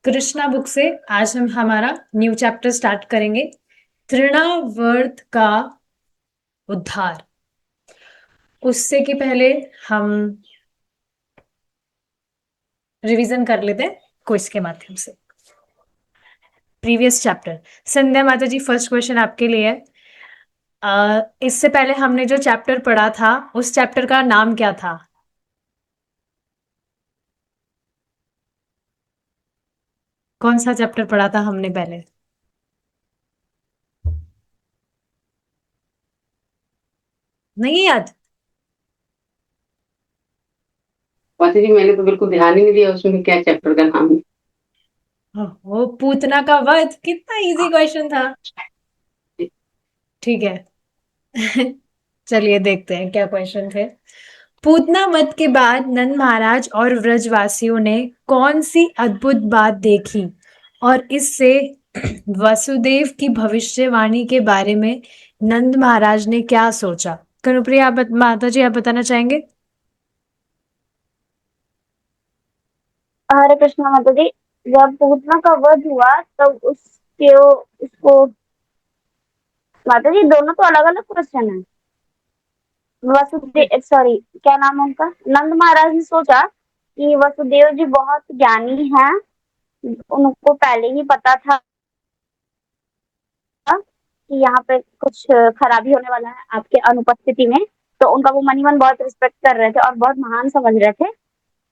Krishna book से आज हम हमारा न्यू चैप्टर स्टार्ट करेंगे। तृणावर्त का उद्धार। उससे के पहले हम रिवीजन कर लेते हैं क्विज के माध्यम से। Previous chapter. संध्या माता जी, फर्स्ट क्वेश्चन आपके लिए है। इससे पहले हमने जो चैप्टर पढ़ा था उस चैप्टर का नाम क्या था? कौन सा चैप्टर पढ़ा था हमने पहले? नहीं याद? माता जी मैंने तो बिल्कुल ध्यान ही नहीं दिया उसमें क्या चैप्टर का नाम है। वो पूतना का वध, कितना इजी क्वेश्चन था। ठीक है। चलिए देखते हैं क्या क्वेश्चन थे। पूतना वध के बाद नंद महाराज और व्रजवासियों ने कौन सी अद्भुत बात देखी और इससे वसुदेव की भविष्यवाणी के बारे में नंद महाराज ने क्या सोचा? कनुप्रिया, माता जी, आप बताना चाहेंगे? हरे कृष्णा माता जी। जब पूतना का वध हुआ तब उसके उसको माता जी दोनों तो अलग अलग क्वेश्चन है। वसुदेव, सॉरी, क्या नाम है उनका, नंद महाराज ने सोचा कि वसुदेव जी बहुत ज्ञानी हैं, उनको पहले ही पता था कि यहाँ पे कुछ खराबी होने वाला है आपके अनुपस्थिति में। तो उनका वो मन ही मन बहुत रिस्पेक्ट कर रहे थे और बहुत महान समझ रहे थे।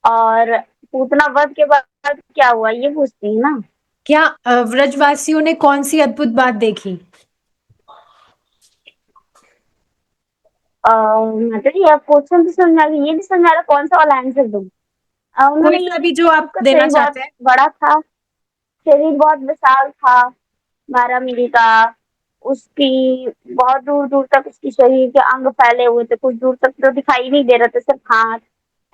और पूतना वध के बाद क्या हुआ ये पूछती है ना। क्या व्रजवासियों ने कौन सी अद्भुत बात देखी? माता जी आप क्वेश्चन तो समझ आ गई, ये भी समझ आ रहा कौन सा वाला आंसर दूं। कोई उन्होंने ये सा भी जो आप उसका देना शरीर बहुत चाहते हैं। बड़ा था, शरीर बहुत विशाल था, 12 मील का। उसकी बहुत दूर दूर तक उसकी शरीर के अंग फैले हुए थे, कुछ दूर तक तो दिखाई नहीं दे रहे थे, सिर्फ हाथ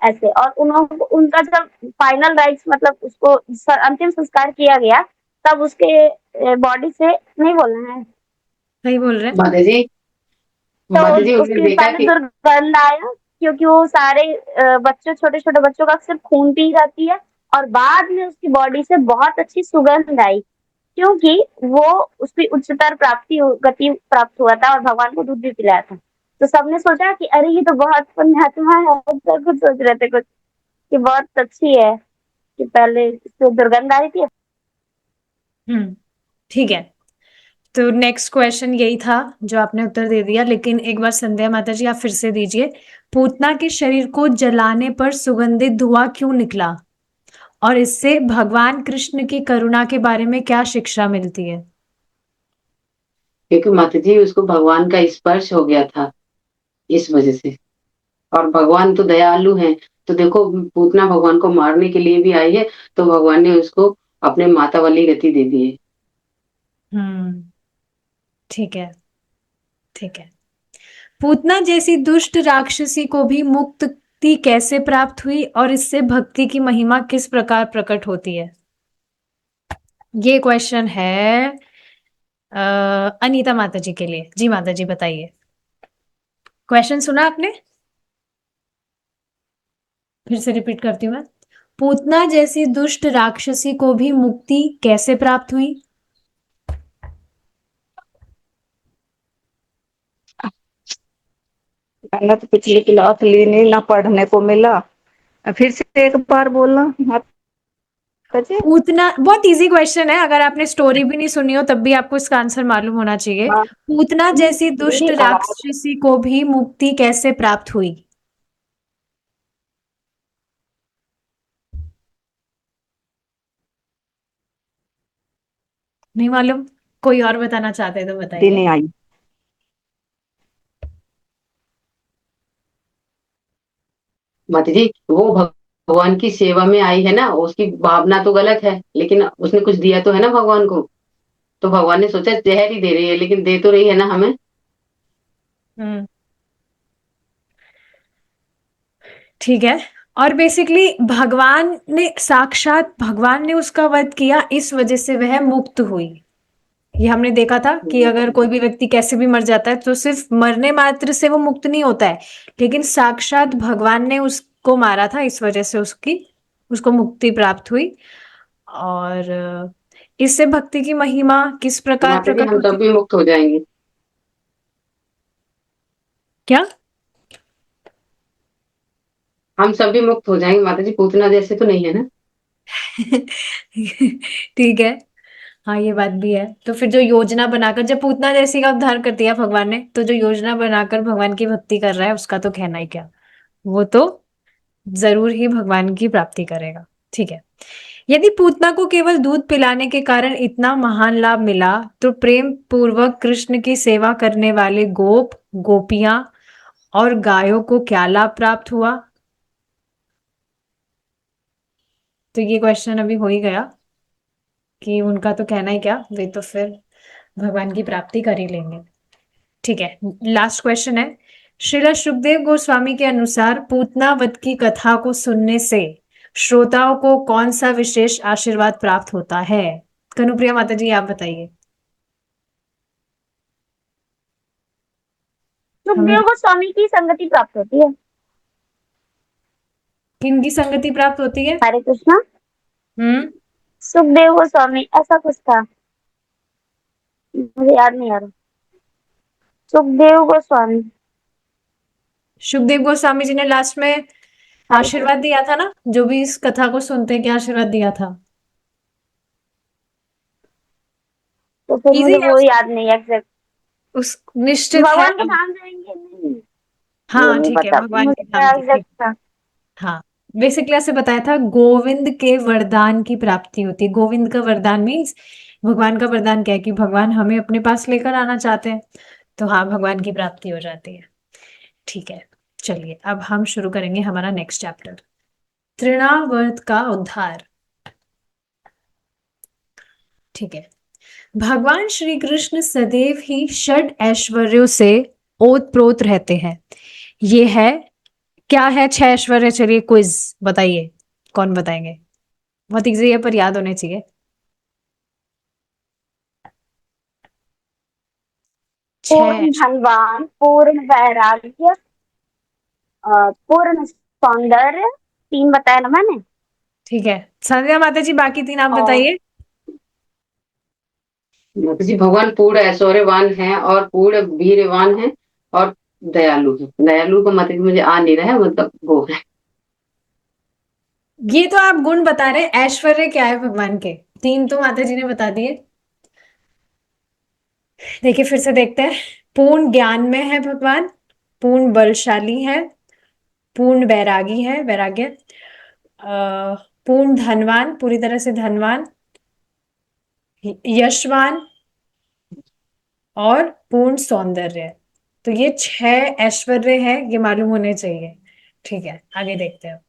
ऐसे। और उन्होंने उनका जब फाइनल राइट्स मतलब उसको अंतिम संस्कार किया गया तब उसके बॉडी से नहीं बोलना है सही बोल रहे हैं। माता जी, तो माता जी उन्होंने उसके देखा पहले कि दुर्गंध आया, क्योंकि वो सारे बच्चों, छोटे छोटे बच्चों का सिर्फ खून पी जाती है। और बाद में उसकी बॉडी से बहुत अच्छी सुगंध आई, क्योंकि वो उसकी उच्चतर गति प्राप्त हुआ था और भगवान को दूध भी पिलाया था। तो सबने सोचा कि अरे ये तो बहुत पुण्यात्मा है, ऐसा कुछ सोच रहे थे कुछ, कि बहुत अच्छी है कि पहले इससे दुर्गंध आ रही थी। ठीक है। तो नेक्स्ट क्वेश्चन यही था जो आपने उत्तर दे दिया, लेकिन एक बार संध्या माता जी आप फिर से दीजिए। पूतना के शरीर को जलाने पर सुगंधित धुआं क्यों निकला और इससे भगवान कृष्ण की करुणा के बारे में क्या शिक्षा मिलती है? क्योंकि माता जी उसको भगवान का स्पर्श हो गया था, इस वजह से। और भगवान तो दयालु हैं। तो देखो, पूतना भगवान को मारने के लिए भी आई है, तो भगवान ने उसको अपने माता वाली गति दे दी है। हम्म। ठीक है। ठीक है। पूतना जैसी दुष्ट राक्षसी को भी मुक्ति कैसे प्राप्त हुई और इससे भक्ति की महिमा किस प्रकार प्रकट होती है? ये क्वेश्चन है अनीता माता जी के लिए। जी माता जी बताइए। क्वेश्चन सुना आपने? फिर से रिपीट करती हूँ मैं। पूतना जैसी दुष्ट राक्षसी को भी मुक्ति कैसे प्राप्त हुई? मैंने तो पिछली क्लास ली नहीं, ना पढ़ने को मिला। फिर से एक बार बोलना माता जी। पूतना बहुत इजी क्वेश्चन है, अगर आपने स्टोरी भी नहीं सुनी हो तब भी आपको इसका आंसर मालूम होना चाहिए। हाँ, पूतना जैसी दुष्ट मेरी आवाज राक्षसी को भी मुक्ति कैसे प्राप्त हुई? नहीं मालूम? कोई और बताना चाहते हैं तो बताइए। नहीं आई। माता जी वो भगवान की सेवा में आई है ना, उसकी भावना तो गलत है, लेकिन उसने कुछ दिया तो है ना भगवान को। तो भगवान ने सोचा जहर ही दे रही है, लेकिन दे तो रही है ना हमें। हम्म। ठीक है। और बेसिकली भगवान ने उसका वध किया, इस वजह से वह मुक्त हुई। ये हमने देखा था कि अगर कोई भी व्यक्ति कैसे भी मर जाता है तो सिर्फ मरने मात्र से वो मुक्त नहीं होता है, लेकिन साक्षात भगवान ने उसको मारा था, इस वजह से उसको मुक्ति प्राप्त हुई। और इससे भक्ति की महिमा किस प्रकार माता जी प्रकट हम होती सब भी मुक्त हो जाएंगे। क्या? हम सब भी मुक्त हो जाएंगे माता जी, पूतना जैसे तो नहीं है ना। ठीक है। हाँ, ये बात भी है। तो फिर जो योजना बनाकर जब पूतना जैसी का उद्धार कर दिया भगवान ने, तो जो योजना बनाकर भगवान की भक्ति कर रहा है उसका तो कहना ही क्या। वो तो जरूर ही भगवान की प्राप्ति करेगा। ठीक है। यदि पूतना को केवल दूध पिलाने के कारण इतना महान लाभ मिला, तो प्रेम पूर्वक कृष्ण की सेवा करने वाले गोप, गोपियां और गायों को क्या लाभ प्राप्त हुआ? तो ये क्वेश्चन अभी हो ही गया कि उनका तो कहना ही क्या, वे तो फिर भगवान की प्राप्ति कर ही लेंगे। ठीक है। लास्ट क्वेश्चन है, श्रीला सुखदेव गोस्वामी के अनुसार पूतना वध की कथा को सुनने से श्रोताओं को कौन सा विशेष आशीर्वाद प्राप्त होता है? कनुप्रिया माता जी आप बताइए। हमें सुखदेव गोस्वामी की संगति प्राप्त होती है। किनकी संगति प्राप्त होती है? हरे कृष्णा। हम्म। सुखदेव गोस्वामी ऐसा कुछ था, मुझे याद नहीं आ रहा। सुखदेव गोस्वामी। सुखदेव गोस्वामी जी ने लास्ट में हरे कृष्ण। आशीर्वाद दिया था ना, जो भी इस कथा को सुनते हैं, क्या आशीर्वाद दिया था? तो फिर इजी मुझे है वो याद नहीं एग्जैक्ट। उस निश्चित है। भगवान का नाम लेंगे नहीं, ये हाँ नहीं ठीक है, पता भगवान मुझे के नाम क्या की, ठीक। एग्जैक्ट था। हाँ, बेसिकली ऐसे बताया था, गोविंद के वरदान की प्राप्ति होती है। गोविंद का वरदान मीन्स भगवान का वरदान क्या है कि भगवान हमें अपने पास लेकर आना चाहते हैं, तो हाँ भगवान की प्राप्ति हो जाती है। ठीक है। चलिए अब हम शुरू करेंगे हमारा नेक्स्ट चैप्टर, तृणावर्त का उद्धार। ठीक है। भगवान श्री कृष्ण सदैव ही षड ऐश्वर्यों से ओतप्रोत रहते हैं। ये है, क्या है 6 ऐश्वर्य? चलिए क्विज बताइए, कौन बताएंगे? बहुत इजी है पर याद होने चाहिए। छह। पूर्ण धनवान, पूर्ण वैराग्य, पूर्ण सौंदर्य, 3 बताया ना मैंने। ठीक है, संध्या माता जी बाकी 3 आप और बताइए। माता जी भगवान पूर्ण ऐश्वर्यवान है और पूर्ण वीरवान है और दयालु है। दयालु का मतलब मुझे आ नहीं रहा है, मतलब वो है। ये तो आप गुण बता रहे हैं, ऐश्वर्य क्या है भगवान के? 3 तो माता जी ने बता दिए। देखिए फिर से देखते हैं। पूर्ण ज्ञान में है भगवान, पूर्ण बलशाली है, पूर्ण वैरागी है, वैराग्य, पूर्ण धनवान, पूरी तरह से धनवान, यशवान और पूर्ण सौंदर्य। तो ये 6 ऐश्वर्य है, ये मालूम होने चाहिए। ठीक है, आगे देखते हैं।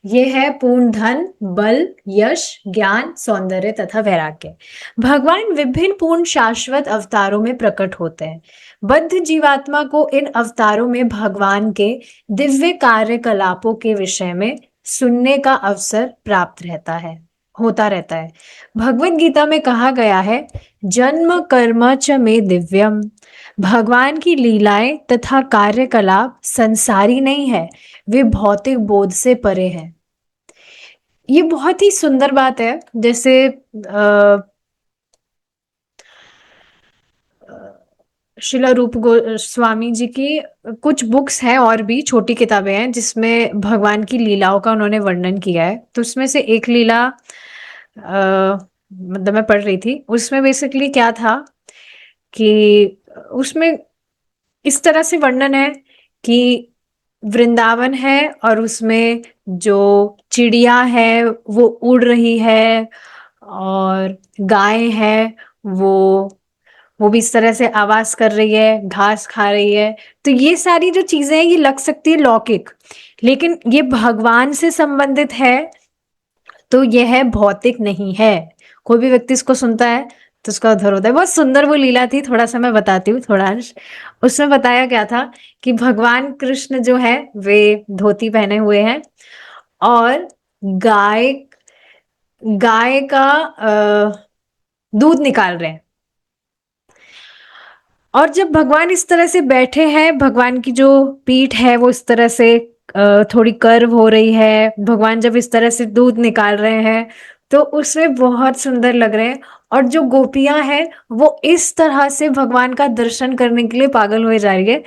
ये है पूर्ण धन, बल, यश, ज्ञान, सौंदर्य तथा वैराग्य। भगवान विभिन्न पूर्ण शाश्वत अवतारों में प्रकट होते हैं। बद्ध जीवात्मा को इन अवतारों में भगवान के दिव्य कार्यकलापों के विषय में सुनने का अवसर प्राप्त होता रहता है। भगवत गीता में कहा गया है, जन्म कर्म च मे दिव्यम। भगवान की लीलाएं तथा कार्यकलाप संसारी नहीं है, वे भौतिक बोध से परे हैं। ये बहुत ही सुंदर बात है। जैसे शिला रूप गोस्वामी जी की कुछ बुक्स हैं और भी छोटी किताबें हैं जिसमें भगवान की लीलाओं का उन्होंने वर्णन किया है। तो उसमें से एक लीला मतलब मैं पढ़ रही थी, उसमें बेसिकली क्या था कि उसमें इस तरह से वर्णन है कि वृंदावन है और उसमें जो चिड़िया है वो उड़ रही है, और गाय है वो वो भी इस तरह से आवाज कर रही है, घास खा रही है। तो ये सारी जो चीजें हैं ये लग सकती है लौकिक, लेकिन ये भगवान से संबंधित है, तो यह भौतिक नहीं है। कोई भी व्यक्ति इसको सुनता है तो उसका उद्धार होता है। बहुत सुंदर वो लीला थी, थोड़ा सा मैं बताती हूँ थोड़ा अंश। उसमें बताया गया था कि भगवान कृष्ण जो है वे धोती पहने हुए हैं और गाय गाय का दूध निकाल रहे हैं। और जब भगवान इस तरह से बैठे हैं, भगवान की जो पीठ है वो इस तरह से थोड़ी कर्व हो रही है, भगवान जब इस तरह से दूध निकाल रहे हैं तो उसमें बहुत सुंदर लग रहे हैं। और जो गोपियां हैं वो इस तरह से भगवान का दर्शन करने के लिए पागल हुए जा रही है।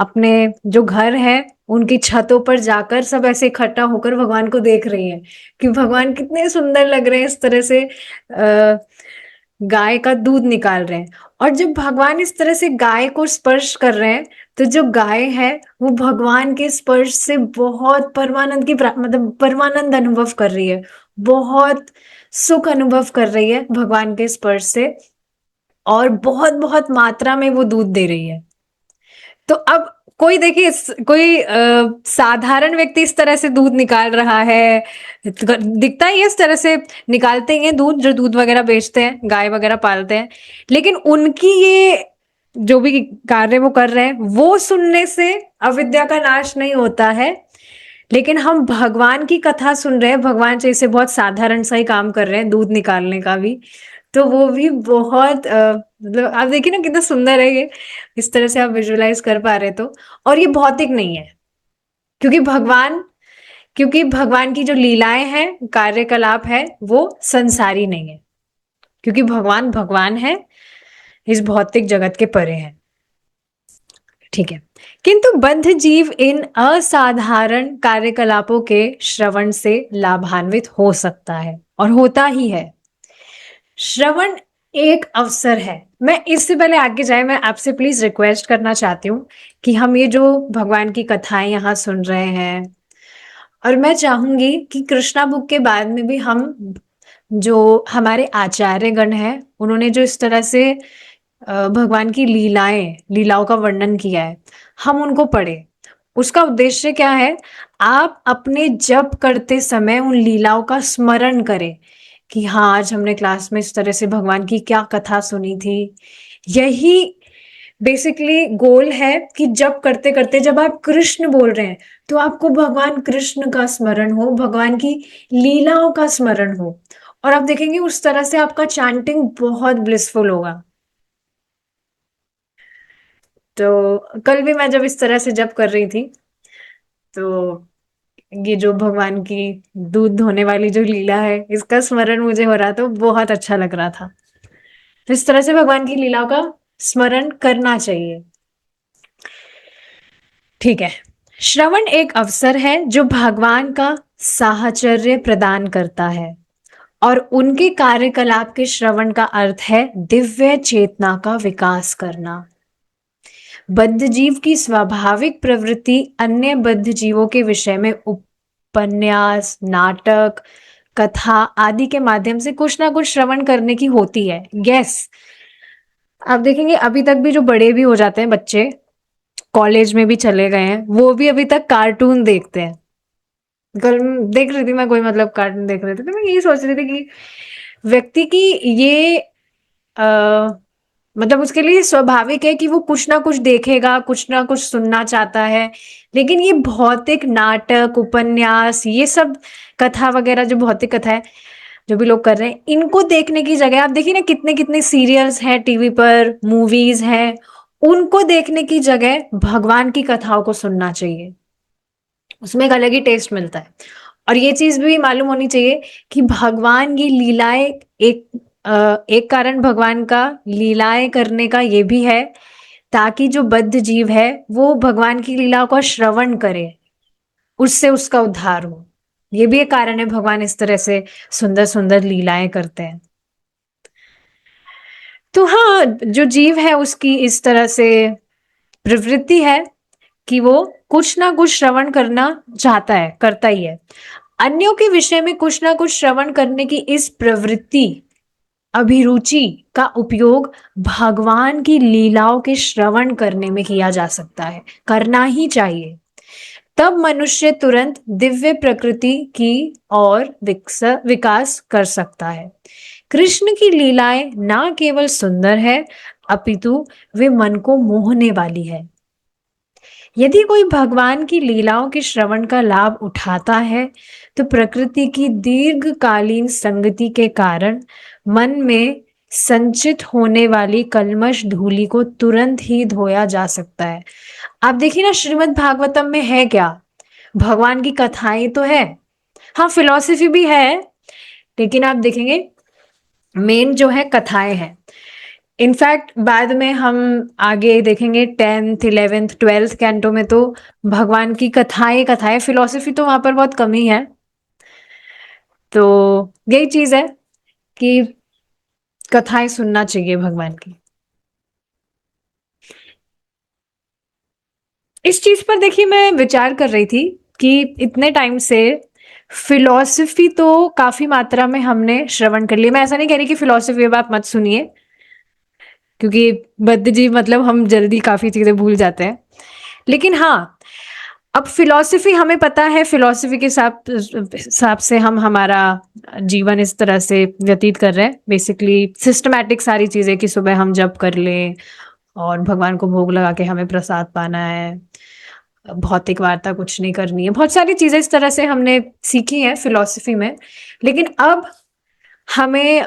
अपने जो घर है उनकी छतों पर जाकर सब ऐसे इकट्ठा होकर भगवान को देख रही है कि भगवान कितने सुंदर लग रहे हैं, इस तरह से गाय का दूध निकाल रहे हैं। और जब भगवान इस तरह से गाय को स्पर्श कर रहे हैं तो जो गाय है वो भगवान के स्पर्श से बहुत परमानंद की मतलब परमानंद अनुभव कर रही है, बहुत सुख अनुभव कर रही है भगवान के स्पर्श से, और बहुत बहुत मात्रा में वो दूध दे रही है। तो अब कोई देखिए कोई साधारण व्यक्ति इस तरह से दूध निकाल रहा है, दिखता ही है इस तरह से निकालते ही हैं दूध, जो दूध वगैरह बेचते हैं, गाय वगैरह पालते हैं। लेकिन उनकी ये जो भी कार्य वो कर रहे हैं वो सुनने से अविद्या का नाश नहीं होता है। लेकिन हम भगवान की कथा सुन रहे हैं, भगवान जैसे बहुत साधारण सा ही काम कर रहे हैं दूध निकालने का भी, तो वो भी बहुत मतलब आप देखिए ना कितना सुंदर है ये, इस तरह से आप विजुअलाइज कर पा रहे तो। और ये भौतिक नहीं है, क्योंकि भगवान की जो लीलाएं हैं, कार्यकलाप है, वो संसारी नहीं है, क्योंकि भगवान भगवान है, इस भौतिक जगत के परे है। ठीक है, किंतु बद्ध जीव इन असाधारण कार्यकलापों के श्रवण से लाभान्वित हो सकता है और होता ही है। श्रवण एक अवसर है। मैं इससे पहले आगे जाए, मैं आपसे प्लीज रिक्वेस्ट करना चाहती हूँ कि हम ये जो भगवान की कथाएं यहाँ सुन रहे हैं, और मैं चाहूंगी कि कृष्णा बुक के बाद में भी हम, जो हमारे आचार्य गण हैं, उन्होंने जो इस तरह से भगवान की लीलाओं का वर्णन किया है, हम उनको पढ़े। उसका उद्देश्य क्या है? आप अपने जप करते समय उन लीलाओं का स्मरण करें कि हाँ, आज हमने क्लास में इस तरह से भगवान की क्या कथा सुनी थी। यही बेसिकली गोल है कि जप करते करते जब आप कृष्ण बोल रहे हैं तो आपको भगवान कृष्ण का स्मरण हो, भगवान की लीलाओं का स्मरण हो, और आप देखेंगे उस तरह से आपका चैंटिंग बहुत ब्लिसफुल होगा। तो कल भी मैं जब इस तरह से जप कर रही थी तो ये जो भगवान की दूध धोने वाली जो लीला है, इसका स्मरण मुझे हो रहा, तो बहुत अच्छा लग रहा था। तो इस तरह से भगवान की लीलाओं का स्मरण करना चाहिए। ठीक है, श्रवण एक अवसर है जो भगवान का साहचर्य प्रदान करता है, और उनके कार्यकलाप के श्रवण का अर्थ है दिव्य चेतना का विकास करना। बद्ध जीव की स्वाभाविक प्रवृत्ति अन्य बद्ध जीवों के विषय में उपन्यास, नाटक, कथा आदि के माध्यम से कुछ ना कुछ श्रवण करने की होती है। यस, आप देखेंगे अभी तक भी जो बड़े भी हो जाते हैं बच्चे, कॉलेज में भी चले गए हैं, वो भी अभी तक कार्टून देखते हैं। कल देख रही थी मैं, कोई मतलब कार्टून देख रहे थे, तो मैं यही सोच रही थी कि व्यक्ति की ये मतलब उसके लिए स्वाभाविक है कि वो कुछ ना कुछ देखेगा, कुछ ना कुछ सुनना चाहता है। लेकिन ये भौतिक नाटक, उपन्यास, ये सब कथा वगैरह, जो भौतिक कथा है जो भी लोग कर रहे हैं, इनको देखने की जगह आप देखिए ना कितने कितने सीरियल्स हैं टीवी पर, मूवीज हैं, उनको देखने की जगह भगवान की कथाओं को सुनना चाहिए। उसमें एक अलग ही टेस्ट मिलता है। और ये चीज भी मालूम होनी चाहिए कि भगवान की लीलाएं, एक कारण भगवान का लीलाएं करने का ये भी है ताकि जो बद्ध जीव है वो भगवान की लीलाओं का श्रवण करे, उससे उसका उद्धार हो। ये भी एक कारण है भगवान इस तरह से सुंदर सुंदर लीलाएं करते हैं। तो हाँ, जो जीव है उसकी इस तरह से प्रवृत्ति है कि वो कुछ ना कुछ श्रवण करना चाहता है, करता ही है। अन्यों के विषय में कुछ ना कुछ श्रवण करने की इस प्रवृत्ति, अभिरुचि का उपयोग भगवान की लीलाओं के श्रवण करने में किया जा सकता है, करना ही चाहिए। तब मनुष्य तुरंत दिव्य प्रकृति की ओर विकास कर सकता है। कृष्ण की लीलाएं ना केवल सुंदर है, अपितु वे मन को मोहने वाली है। यदि कोई भगवान की लीलाओं के श्रवण का लाभ उठाता है तो प्रकृति की दीर्घकालीन संगति के कारण मन में संचित होने वाली कल्मश धूलि को तुरंत ही धोया जा सकता है। आप देखिए ना, श्रीमद् भागवतम में है क्या? भगवान की कथाएं तो है, हाँ फिलॉसफी भी है, लेकिन आप देखेंगे मेन जो है कथाएं हैं। इनफैक्ट बाद में हम आगे देखेंगे 10th 11th 12th कैंटो में तो भगवान की कथाएं कथाएं, फिलॉसफी तो वहां पर बहुत कम ही है। तो यही चीज है कि कथाएं सुनना चाहिए भगवान की। इस चीज पर देखिए मैं विचार कर रही थी कि इतने टाइम से फिलॉसफी तो काफी मात्रा में हमने श्रवण कर लिया। मैं ऐसा नहीं कह रही कि फिलॉसफी अब आप मत सुनिए, क्योंकि बद्ध जीव मतलब हम जल्दी काफी चीजें भूल जाते हैं। लेकिन हाँ, अब फिलॉसफी हमें पता है, फिलॉसफी के हिसाब से हम हमारा जीवन इस तरह से व्यतीत कर रहे हैं, बेसिकली सिस्टमैटिक सारी चीजें कि सुबह हम जप कर लें और भगवान को भोग लगा के हमें प्रसाद पाना है, भौतिक वार्ता कुछ नहीं करनी है, बहुत सारी चीजें इस तरह से हमने सीखी हैं फिलॉसफी में। लेकिन अब हमें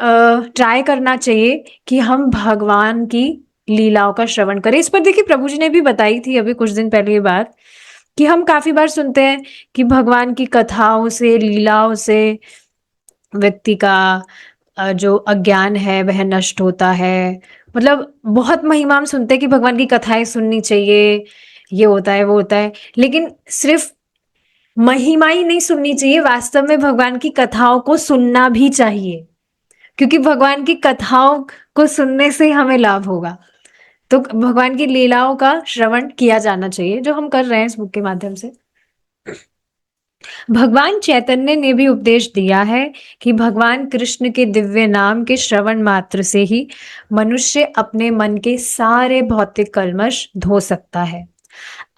ट्राई करना चाहिए कि हम भगवान की लीलाओं का श्रवण करें। इस पर देखिए प्रभु जी ने भी बताई थी अभी कुछ दिन पहले ये बात, कि हम काफी बार सुनते हैं कि भगवान की कथाओं से लीलाओं से व्यक्ति का जो अज्ञान है वह नष्ट होता है। मतलब बहुत महिमा हम सुनते हैं कि भगवान की कथाएं सुननी चाहिए, ये होता है वो होता है, लेकिन सिर्फ महिमा ही नहीं सुननी चाहिए, वास्तव में भगवान की कथाओं को सुनना भी चाहिए, क्योंकि भगवान की कथाओं को सुनने से हमें लाभ होगा। तो भगवान की लीलाओं का श्रवण किया जाना चाहिए, जो हम कर रहे हैं इस बुक के माध्यम से। भगवान चैतन्य ने भी उपदेश दिया है कि भगवान कृष्ण के दिव्य नाम के श्रवण मात्र से ही मनुष्य अपने मन के सारे भौतिक कल्मश धो सकता है।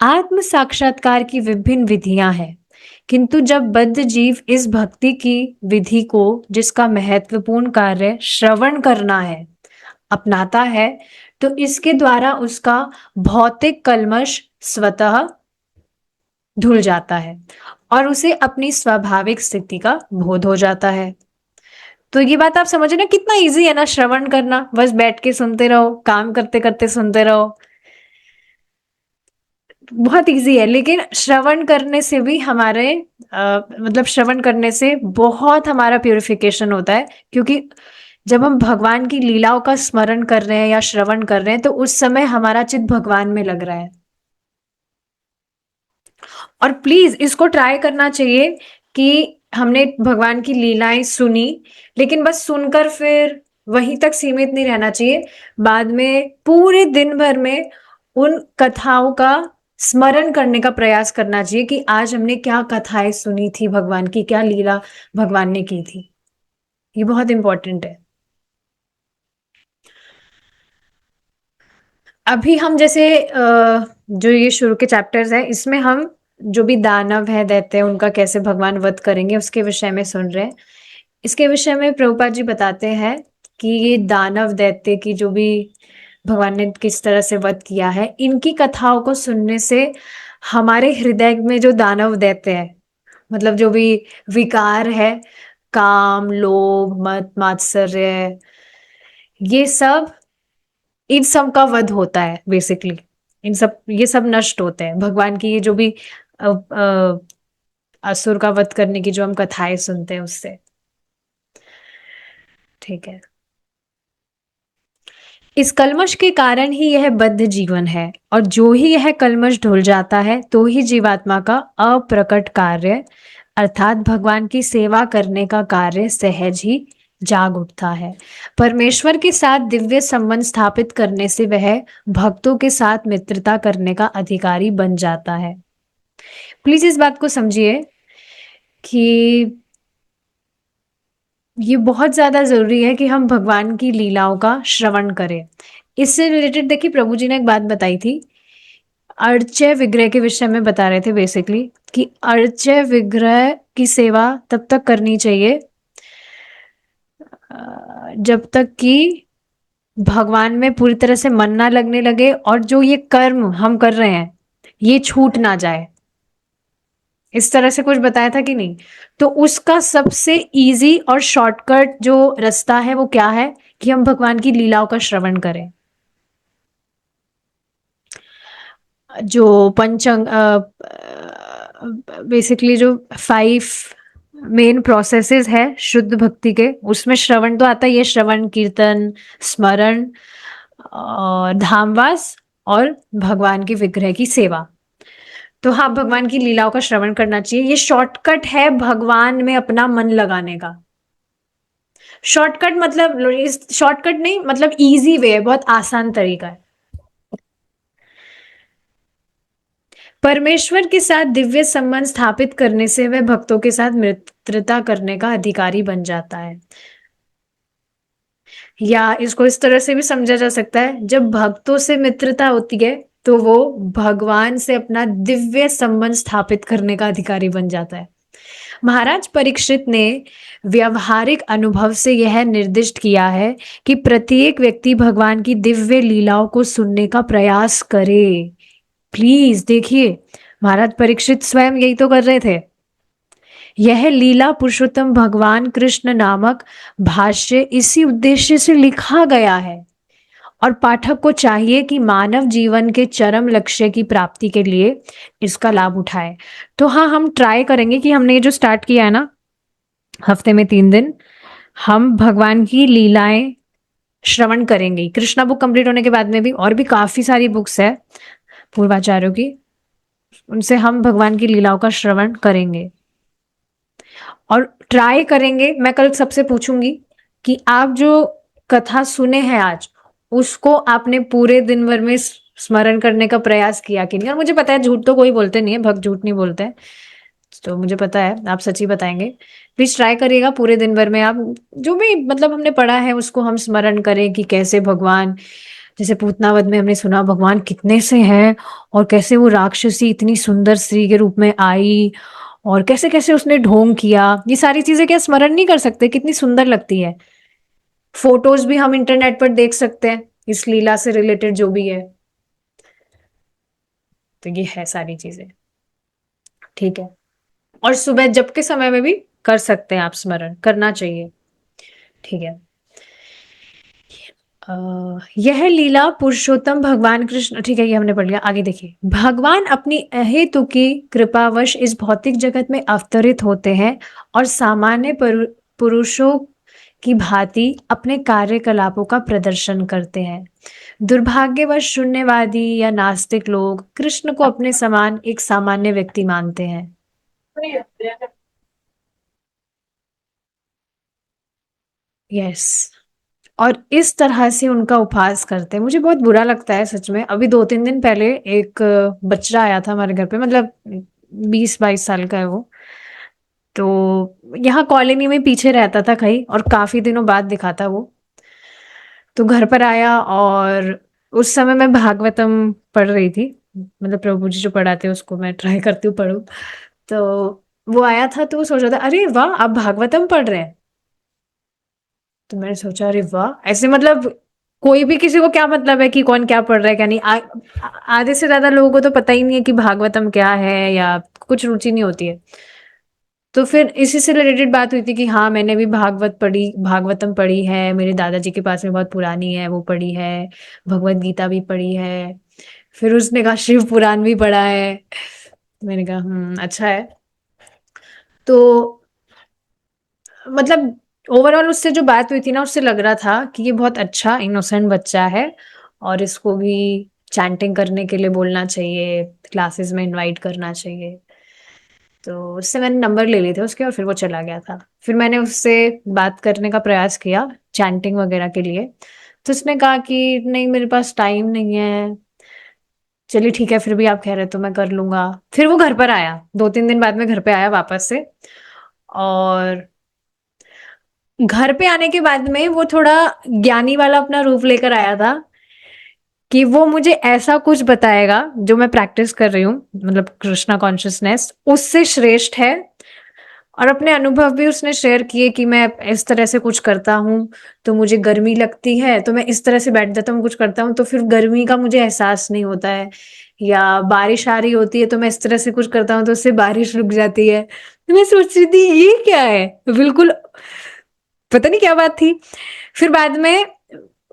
आत्म साक्षात्कार की विभिन्न विधियां हैं, किंतु जब बद्ध जीव इस भक्ति की विधि को, जिसका महत्वपूर्ण कार्य श्रवण करना है, अपनाता है, तो इसके द्वारा उसका भौतिक कल्मश स्वतः धुल जाता है और उसे अपनी स्वाभाविक स्थिति का बोध हो जाता है। तो ये बात आप समझे ना, कितना इजी है ना श्रवण करना, बस बैठ के सुनते रहो, काम करते करते सुनते रहो, बहुत इजी है। लेकिन श्रवण करने से भी हमारे मतलब श्रवण करने से बहुत हमारा प्यूरिफिकेशन होता है, क्योंकि जब हम भगवान की लीलाओं का स्मरण कर रहे हैं या श्रवण कर रहे हैं तो उस समय हमारा चित्त भगवान में लग रहा है। और प्लीज इसको ट्राई करना चाहिए कि हमने भगवान की लीलाएं सुनी, लेकिन बस सुनकर फिर वहीं तक सीमित नहीं रहना चाहिए। बाद में पूरे दिन भर में उन कथाओं का स्मरण करने का प्रयास करना चाहिए कि आज हमने क्या कथाएं सुनी थी, भगवान की क्या लीला भगवान ने की थी। ये बहुत इंपॉर्टेंट है। अभी हम जैसे जो ये शुरू के चैप्टर्स हैं, इसमें हम जो भी दानव है दैत्य हैं उनका कैसे भगवान वध करेंगे उसके विषय में सुन रहे हैं। इसके विषय में प्रभुपाद जी बताते हैं कि ये दानव दैत्य की जो भी भगवान ने किस तरह से वध किया है, इनकी कथाओं को सुनने से हमारे हृदय में जो दानव दैत्य है, मतलब जो भी विकार है, काम लोभ मत मात्सर्य, ये सब, इन सब का वध होता है बेसिकली। इन सब ये सब नष्ट होते हैं भगवान की ये जो भी असुर का वध करने की जो हम कथाएं सुनते हैं उससे। ठीक है, इस कल्मश के कारण ही यह बद्ध जीवन है, और जो ही यह कल्मश धुल जाता है तो ही जीवात्मा का अप्रकट कार्य अर्थात भगवान की सेवा करने का कार्य सहज ही जाग उठता है। परमेश्वर के साथ दिव्य संबंध स्थापित करने से वह भक्तों के साथ मित्रता करने का अधिकारी बन जाता है। प्लीज इस बात को समझिए कि ये बहुत ज्यादा जरूरी है कि हम भगवान की लीलाओं का श्रवण करें। इससे रिलेटेड देखिए प्रभु जी ने एक बात बताई थी, अर्चय विग्रह के विषय में बता रहे थे बेसिकली, कि अर्चय विग्रह की सेवा तब तक करनी चाहिए जब तक कि भगवान में पूरी तरह से मन ना लगने लगे और जो ये कर्म हम कर रहे हैं ये छूट ना जाए। इस तरह से कुछ बताया था कि नहीं? तो उसका सबसे इजी और शॉर्टकट जो रास्ता है वो क्या है कि हम भगवान की लीलाओं का श्रवण करें। जो पंचंग बेसिकली जो 5 मेन प्रोसेसेस है शुद्ध भक्ति के, उसमें श्रवण तो आता ही है, श्रवण, कीर्तन, स्मरण, और धामवास, और भगवान के विग्रह की सेवा। तो हाँ, भगवान की लीलाओं का श्रवण करना चाहिए। ये शॉर्टकट है भगवान में अपना मन लगाने का। शॉर्टकट मतलब शॉर्टकट नहीं, मतलब इजी वे है, बहुत आसान तरीका है। परमेश्वर के साथ दिव्य संबंध स्थापित करने से वह भक्तों के साथ मित्रता करने का अधिकारी बन जाता है। या इसको इस तरह से भी समझा जा सकता है, जब भक्तों से मित्रता होती है तो वो भगवान से अपना दिव्य संबंध स्थापित करने का अधिकारी बन जाता है। महाराज परीक्षित ने व्यवहारिक अनुभव से यह निर्दिष्ट किया है कि प्रत्येक व्यक्ति भगवान की दिव्य लीलाओं को सुनने का प्रयास करे। प्लीज देखिए, महाराज परीक्षित स्वयं यही तो कर रहे थे। यह लीला पुरुषोत्तम भगवान कृष्ण नामक भाष्य इसी उद्देश्य से लिखा गया है, और पाठक को चाहिए कि मानव जीवन के चरम लक्ष्य की प्राप्ति के लिए इसका लाभ उठाए। तो हाँ, हम ट्राई करेंगे कि हमने ये जो स्टार्ट किया है ना, हफ्ते में 3 दिन हम भगवान की लीलाएं श्रवण करेंगे। कृष्णा बुक कंप्लीट होने के बाद में भी और भी काफी सारी बुक्स है पूर्वाचार्यों की, उनसे हम भगवान की लीलाओं का श्रवण करेंगे और ट्राई करेंगे। मैं कल सबसे पूछूंगी कि आप जो कथा सुने हैं आज, उसको आपने पूरे दिन भर में स्मरण करने का प्रयास किया कि नहीं। और मुझे पता है झूठ तो कोई बोलते नहीं है, भक्त झूठ नहीं बोलते हैं, तो मुझे पता है आप सच ही बताएंगे। प्लीज ट्राई करिएगा पूरे दिन भर में आप जो भी मतलब हमने पढ़ा है उसको हम स्मरण करें कि कैसे भगवान, जैसे पूतनावध में हमने सुना भगवान कितने से हैं, और कैसे वो राक्षसी इतनी सुंदर स्त्री के रूप में आई, और कैसे कैसे उसने ढोंग किया। ये सारी चीजें क्या स्मरण नहीं कर सकते? कितनी सुंदर लगती है। फोटोज भी हम इंटरनेट पर देख सकते हैं इस लीला से रिलेटेड जो भी है। तो ये है सारी चीजें, ठीक है। और सुबह जब के समय में भी कर सकते हैं आप, स्मरण करना चाहिए, ठीक है। यह लीला पुरुषोत्तम भगवान कृष्ण, ठीक है, ये हमने पढ़ लिया। आगे देखिए, भगवान अपनी अहेतुकी कृपावश इस भौतिक जगत में अवतरित होते हैं और सामान्य पुरुषों की भांति अपने कार्यकलापों का प्रदर्शन करते हैं। दुर्भाग्यवश शून्यवादी या नास्तिक लोग कृष्ण को अपने समान एक सामान्य व्यक्ति मानते हैं। यस, और इस तरह से उनका उपहास करते हैं। मुझे बहुत बुरा लगता है सच में। अभी 2-3 दिन पहले एक बच्चा आया था हमारे घर पे, मतलब 20-22 साल का है वो। तो यहाँ कॉलोनी में पीछे रहता था कहीं, और काफी दिनों बाद दिखा था वो। तो घर पर आया, और उस समय मैं भागवतम पढ़ रही थी, मतलब प्रभु जी जो पढ़ाते हैं उसको मैं ट्राई करती हूँ पढ़ूं। तो वो आया था, तो वो सोच रहा था अरे वाह आप भागवतम पढ़ रहे हैं। तो मैंने सोचा अरे वाह, ऐसे मतलब कोई भी किसी को क्या मतलब है कि कौन क्या पढ़ रहा है क्या नहीं। आधे से ज्यादा लोगों को तो पता ही नहीं है कि भागवतम क्या है, या कुछ रुचि नहीं होती है। तो फिर इसी से रिलेटेड बात हुई थी कि हाँ मैंने भी भागवतम पढ़ी है, मेरे दादाजी के पास में बहुत पुरानी है, वो पढ़ी है। भगवत गीता भी पढ़ी है। फिर उसने कहा शिव पुराण भी पढ़ा है। मैंने कहा अच्छा है। तो मतलब ओवरऑल उससे जो बात हुई थी ना, उससे लग रहा था कि ये बहुत अच्छा इनोसेंट बच्चा है, और इसको भी चैंटिंग करने के लिए बोलना चाहिए, क्लासेस में इनवाइट करना चाहिए। तो उससे मैंने नंबर ले लिए थे उसके, और फिर वो चला गया था। फिर मैंने उससे बात करने का प्रयास किया चैंटिंग वगैरह के लिए, तो उसने कहा कि नहीं मेरे पास टाइम नहीं है। चलिए ठीक है, फिर भी आप कह रहे तो मैं कर लूंगा। फिर वो घर पर आया, 2-3 दिन बाद में घर पे आया वापस से, और घर पे आने के बाद में वो थोड़ा ज्ञानी वाला अपना रूप लेकर आया था कि वो मुझे ऐसा कुछ बताएगा जो मैं प्रैक्टिस कर रही हूँ, मतलब कृष्णा कॉन्शियसनेस उससे श्रेष्ठ है। और अपने अनुभव भी उसने शेयर किए कि मैं इस तरह से कुछ करता हूँ तो मुझे गर्मी लगती है, तो मैं इस तरह से बैठ जाता हूँ, कुछ करता हूँ तो फिर गर्मी का मुझे एहसास नहीं होता है। या बारिश आ रही होती है तो मैं इस तरह से कुछ करता हूँ तो उससे बारिश रुक जाती है। तो मैं सोच रही थी ये क्या है, बिल्कुल पता नहीं क्या बात थी। फिर बाद में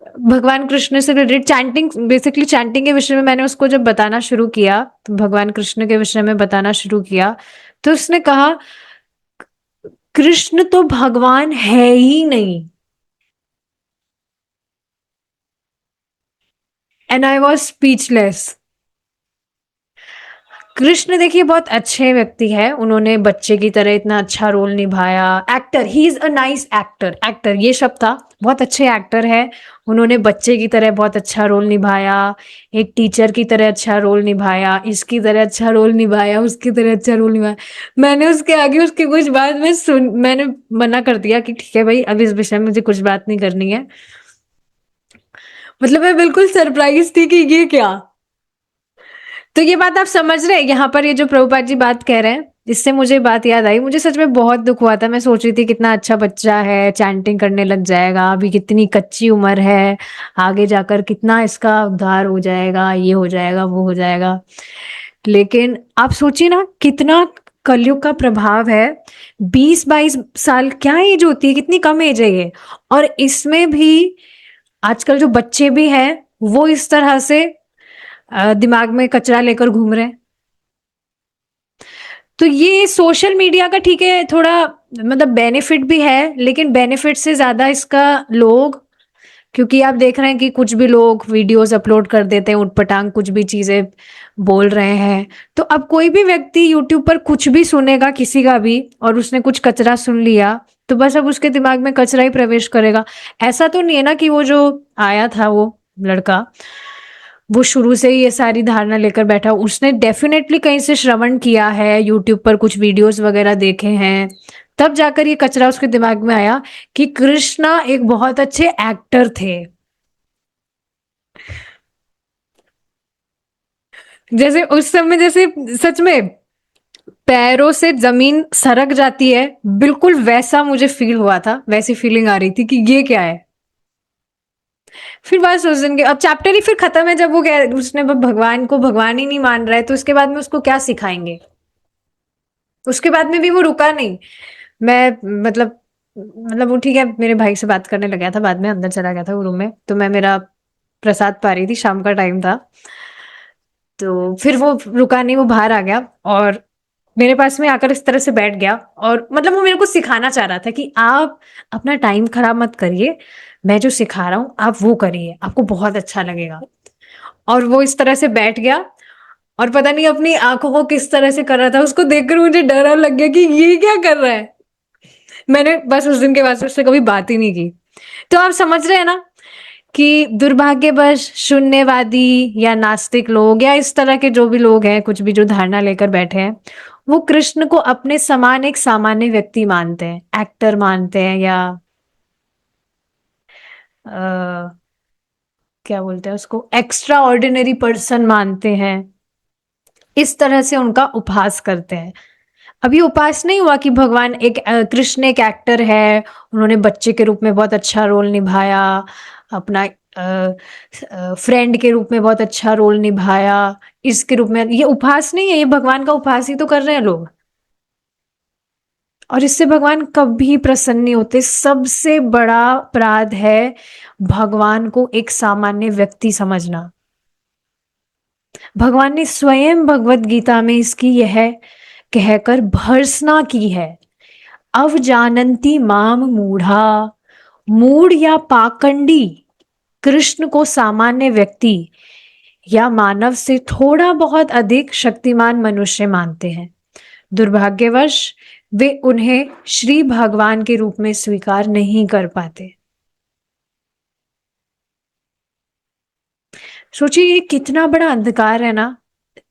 भगवान कृष्ण से रिलेटेड चैंटिंग, बेसिकली चैंटिंग के विषय में मैंने उसको जब बताना शुरू किया, तो भगवान कृष्ण के विषय में बताना शुरू किया, तो उसने कहा कृष्ण तो भगवान है ही नहीं। And I was speechless. Krishna देखिए बहुत अच्छे व्यक्ति है, उन्होंने बच्चे की तरह इतना अच्छा रोल निभाया। Actor, he is a nice actor, actor ये शब्द था, बहुत अच्छे एक्टर है। उन्होंने बच्चे की तरह बहुत अच्छा रोल निभाया, एक टीचर की तरह अच्छा रोल निभाया, इसकी तरह अच्छा रोल निभाया, उसकी तरह अच्छा रोल निभाया। मैंने उसके आगे उसकी कुछ बात मैंने मना कर दिया कि ठीक है भाई, अब इस विषय में मुझे कुछ बात नहीं करनी है। मतलब मैं बिल्कुल सरप्राइज थी कि ये क्या। तो ये बात आप समझ रहे हैं, यहाँ पर ये जो प्रभुपाद जी बात कह रहे हैं, इससे मुझे बात याद आई। मुझे सच में बहुत दुख हुआ था, मैं सोच रही थी कितना अच्छा बच्चा है, चैंटिंग करने लग जाएगा, अभी कितनी कच्ची उम्र है, आगे जाकर कितना इसका उद्धार हो जाएगा, ये हो जाएगा, वो हो जाएगा। लेकिन आप सोचिए ना कितना कलयुग का प्रभाव है। 20-22 साल क्या एज होती है, कितनी कम एज है ये। और इसमें भी आजकल जो बच्चे भी हैं वो इस तरह से दिमाग में कचरा लेकर घूम रहे हैं। तो ये सोशल मीडिया का ठीक है, थोड़ा मतलब बेनिफिट भी है, लेकिन बेनिफिट से ज्यादा इसका लोग, क्योंकि आप देख रहे हैं कि कुछ भी लोग वीडियोस अपलोड कर देते हैं, उटपटांग कुछ भी चीजें बोल रहे हैं। तो अब कोई भी व्यक्ति यूट्यूब पर कुछ भी सुनेगा किसी का भी, और उसने कुछ कचरा सुन लिया, तो बस अब उसके दिमाग में कचरा ही प्रवेश करेगा। ऐसा तो नहीं है ना कि वो जो आया था वो लड़का, वो शुरू से ही ये सारी धारणा लेकर बैठा, उसने डेफिनेटली कहीं से श्रवण किया है, यूट्यूब पर कुछ वीडियोस वगैरह देखे हैं, तब जाकर ये कचरा उसके दिमाग में आया कि कृष्णा एक बहुत अच्छे एक्टर थे। जैसे उस समय, जैसे सच में पैरों से जमीन सरक जाती है, बिल्कुल वैसा मुझे फील हुआ था, वैसी फीलिंग आ रही थी कि ये क्या है। फिर बस उस दिन के अब चैप्टर ही फिर खत्म है, जब वो उसने भगवान को भगवान ही नहीं मान रहा है, तो उसके बाद में उसको क्या सिखाएंगे। उसके बाद में भी वो रुका नहीं। मैं मतलब वो ठीक है, मेरे भाई से बात करने लग गया था, बाद में अंदर चला गया था वो रूम में, तो मैं मेरा प्रसाद पा रही थी, शाम का टाइम था। तो फिर वो रुका नहीं, वो बाहर आ गया और मेरे पास में आकर इस तरह से बैठ गया, और मतलब वो मेरे को सिखाना चाह रहा था कि आप अपना टाइम खराब मत करिए, मैं जो सिखा रहा हूँ आप वो करिए, आपको बहुत अच्छा लगेगा। और वो इस तरह से बैठ गया, और पता नहीं अपनी आंखों को किस तरह से कर रहा था, उसको देखकर मुझे डर लग गया कि ये क्या कर रहा है। मैंने बस उस दिन के बाद से उससे कभी बात ही नहीं की। तो आप समझ रहे हैं ना कि दुर्भाग्यवश शून्यवादी या नास्तिक लोग या इस तरह के जो भी लोग हैं, कुछ भी जो धारणा लेकर बैठे हैं, वो कृष्ण को अपने समान एक सामान्य व्यक्ति मानते हैं, एक्टर मानते हैं, या क्या बोलते हैं उसको, एक्स्ट्रा ऑर्डिनरी पर्सन मानते हैं। इस तरह से उनका उपहास करते हैं। अब ये उपास नहीं हुआ कि भगवान एक कृष्ण एक एक्टर है, उन्होंने बच्चे के रूप में बहुत अच्छा रोल निभाया, अपना फ्रेंड के रूप में बहुत अच्छा रोल निभाया, इसके रूप में, ये उपहास नहीं है, ये भगवान का उपहास ही तो कर रहे हैं लोग। और इससे भगवान कभी प्रसन्न नहीं होते। सबसे बड़ा अपराध है भगवान को एक सामान्य व्यक्ति समझना। भगवान ने स्वयं भगवत गीता में इसकी यह कहकर भर्त्सना की है, अवजानन्ति माम मूढ़ा, मूढ़ या पाखंडी कृष्ण को सामान्य व्यक्ति या मानव से थोड़ा बहुत अधिक शक्तिमान मनुष्य मानते हैं। दुर्भाग्यवश वे उन्हें श्री भगवान के रूप में स्वीकार नहीं कर पाते। सोचिए ये कितना बड़ा अंधकार है ना।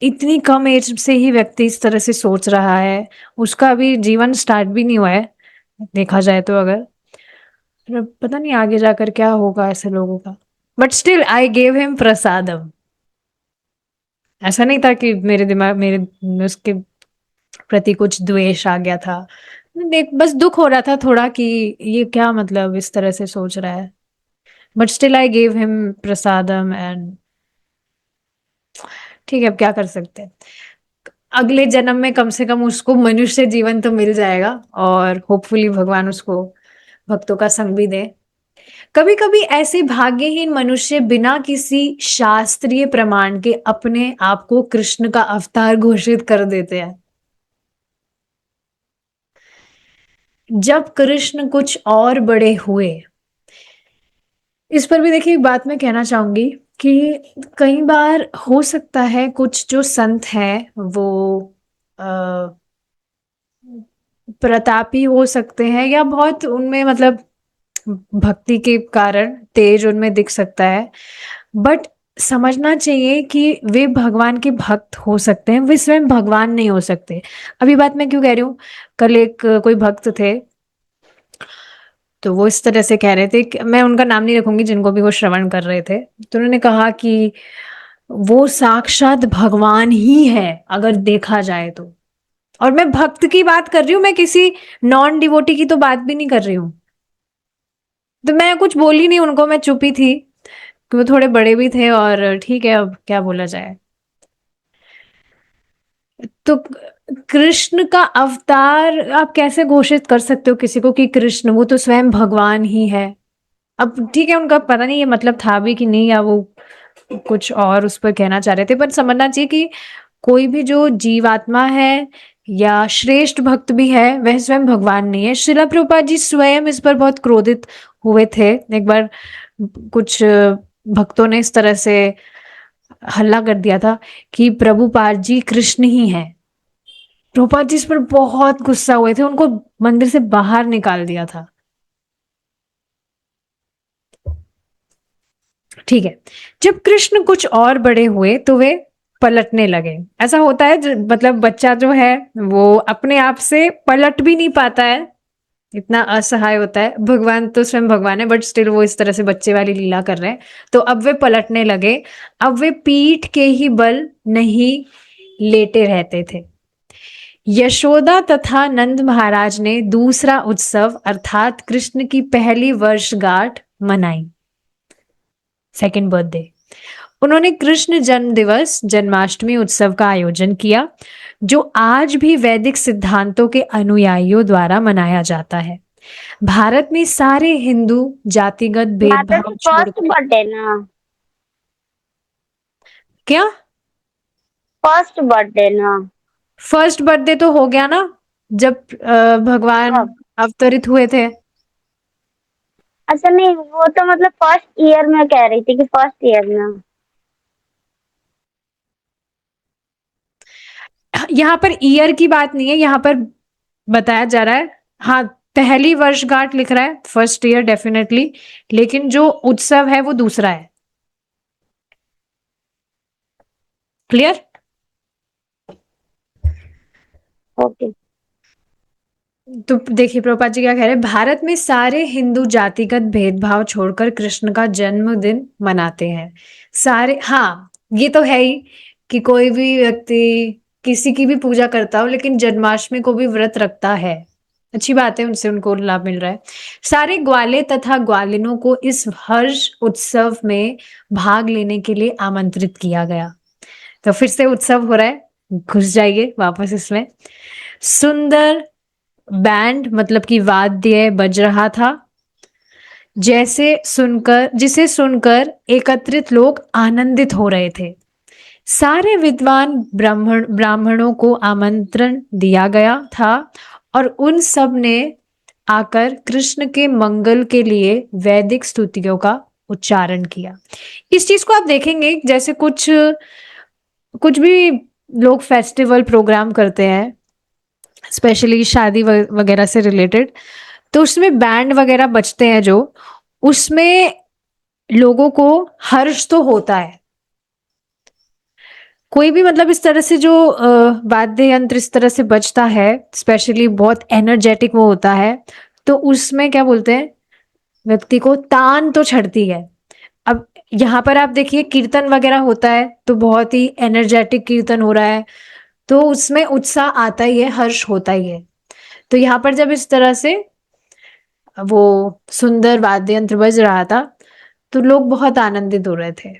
इतनी कम एज से ही व्यक्ति इस तरह से सोच रहा है, उसका अभी जीवन स्टार्ट भी नहीं हुआ है देखा जाए तो। अगर पता नहीं आगे जाकर क्या होगा ऐसे लोगों का। But still I gave him prasadam. ऐसा नहीं था कि मेरे दिमाग मेरे उसके प्रति कुछ द्वेष आ गया था। देख बस दुख हो रहा था थोड़ा कि ये क्या मतलब इस तरह से सोच रहा है। But still I gave him prasadam and ठीक है, अब क्या कर सकते हैं। अगले जन्म में कम से कम उसको मनुष्य जीवन तो मिल जाएगा, और होपफुली भगवान उसको भक्तों का संग भी दे। कभी कभी ऐसे भाग्यहीन मनुष्य बिना किसी शास्त्रीय प्रमाण के अपने आप को कृष्ण का अवतार घोषित कर देते हैं। जब कृष्ण कुछ और बड़े हुए, इस पर भी देखिए एक बात मैं कहना चाहूंगी कि कई बार हो सकता है कुछ जो संत हैं वो अ, प्रतापी हो सकते हैं या बहुत उनमें मतलब भक्ति के कारण तेज उनमें दिख सकता है, बट समझना चाहिए कि वे भगवान के भक्त हो सकते हैं, वे स्वयं भगवान नहीं हो सकते। अभी बात मैं क्यों कह रही हूँ, कल एक कोई भक्त थे, तो वो इस तरह से कह रहे थे कि मैं उनका नाम नहीं रखूंगी जिनको भी वो श्रवण कर रहे थे, तो उन्होंने कहा कि वो साक्षात भगवान ही है अगर देखा जाए तो। और मैं भक्त की बात कर रही हूँ, मैं किसी नॉन डिवोटी की तो बात भी नहीं कर रही हूँ। तो मैं कुछ बोली नहीं उनको, मैं चुप ही थी, कि वो थोड़े बड़े भी थे और ठीक है अब क्या बोला जाए। तो कृष्ण का अवतार आप कैसे घोषित कर सकते हो किसी को कि कृष्ण, वो तो स्वयं भगवान ही है। अब ठीक है उनका पता नहीं ये मतलब था भी कि नहीं, या वो कुछ और उस पर कहना चाह रहे थे, पर समझना चाहिए कि कोई भी जो जीवात्मा है या श्रेष्ठ भक्त भी है वह स्वयं भगवान नहीं है। श्रीला प्रभुपाद जी स्वयं इस पर बहुत क्रोधित हुए थे। एक बार कुछ भक्तों ने इस तरह से हल्ला कर दिया था कि प्रभुपाद जी कृष्ण ही हैं। प्रभुपाद जी इस पर बहुत गुस्सा हुए थे, उनको मंदिर से बाहर निकाल दिया था। ठीक है, जब कृष्ण कुछ और बड़े हुए तो वे पलटने लगे। ऐसा होता है मतलब बच्चा जो है वो अपने आप से पलट भी नहीं पाता है, इतना असहाय होता है। भगवान तो स्वयं भगवान है बट स्टिल वो इस तरह से बच्चे वाली लीला कर रहे हैं। तो अब वे पलटने लगे, अब वे पीठ के ही बल नहीं लेटे रहते थे। यशोदा तथा नंद महाराज ने दूसरा उत्सव अर्थात कृष्ण की पहली वर्षगांठ मनाई, सेकंड बर्थडे। उन्होंने कृष्ण जन्म दिवस जन्माष्टमी उत्सव का आयोजन किया, जो आज भी वैदिक सिद्धांतों के अनुयायियों द्वारा मनाया जाता है। भारत में सारे हिंदू जातिगत माता भेदभाव जी फर्स्ट छोड़कर, बर्थडे ना, क्या फर्स्ट बर्थडे ना। फर्स्ट बर्थडे तो हो गया ना जब भगवान कब? अवतरित हुए थे। अच्छा नहीं, वो तो मतलब फर्स्ट ईयर में कह रही थी कि फर्स्ट ईयर में। यहाँ पर ईयर की बात नहीं है, यहाँ पर बताया जा रहा है, हाँ पहली वर्षगांठ लिख रहा है, फर्स्ट ईयर डेफिनेटली, लेकिन जो उत्सव है वो दूसरा है। क्लियर? ओके। तो देखिए प्रभुपाद जी क्या कह रहे हैं, भारत में सारे हिंदू जातिगत भेदभाव छोड़कर कृष्ण का जन्मदिन मनाते हैं। सारे, हाँ ये तो है ही कि कोई भी व्यक्ति किसी की भी पूजा करता हो लेकिन जन्माष्टमी को भी व्रत रखता है, अच्छी बात है, उनसे उनको लाभ मिल रहा है। सारे ग्वाले तथा ग्वालिनों को इस हर्ष उत्सव में भाग लेने के लिए आमंत्रित किया गया। तो फिर से उत्सव हो रहा है, घुस जाइए वापस इसमें। सुंदर बैंड मतलब कि वाद्य बज रहा था, जिसे सुनकर एकत्रित लोग आनंदित हो रहे थे। सारे विद्वान ब्राह्मणों को आमंत्रण दिया गया था और उन सब ने आकर कृष्ण के मंगल के लिए वैदिक स्तुतियों का उच्चारण किया। इस चीज को आप देखेंगे जैसे कुछ कुछ भी लोग फेस्टिवल प्रोग्राम करते हैं, स्पेशली शादी वगैरह से रिलेटेड, तो उसमें बैंड वगैरह बजते हैं, जो उसमें लोगों को हर्ष तो होता है। कोई भी मतलब इस तरह से जो वाद्य यंत्र इस तरह से बजता है, स्पेशली बहुत एनर्जेटिक वो होता है, तो उसमें क्या बोलते हैं, व्यक्ति को तान तो चढ़ती है। अब यहाँ पर आप देखिए कीर्तन वगैरह होता है तो बहुत ही एनर्जेटिक कीर्तन हो रहा है, तो उसमें उत्साह आता ही है, हर्ष होता ही है। तो यहाँ पर जब इस तरह से वो सुंदर वाद्य यंत्र बज रहा था तो लोग बहुत आनंदित हो रहे थे।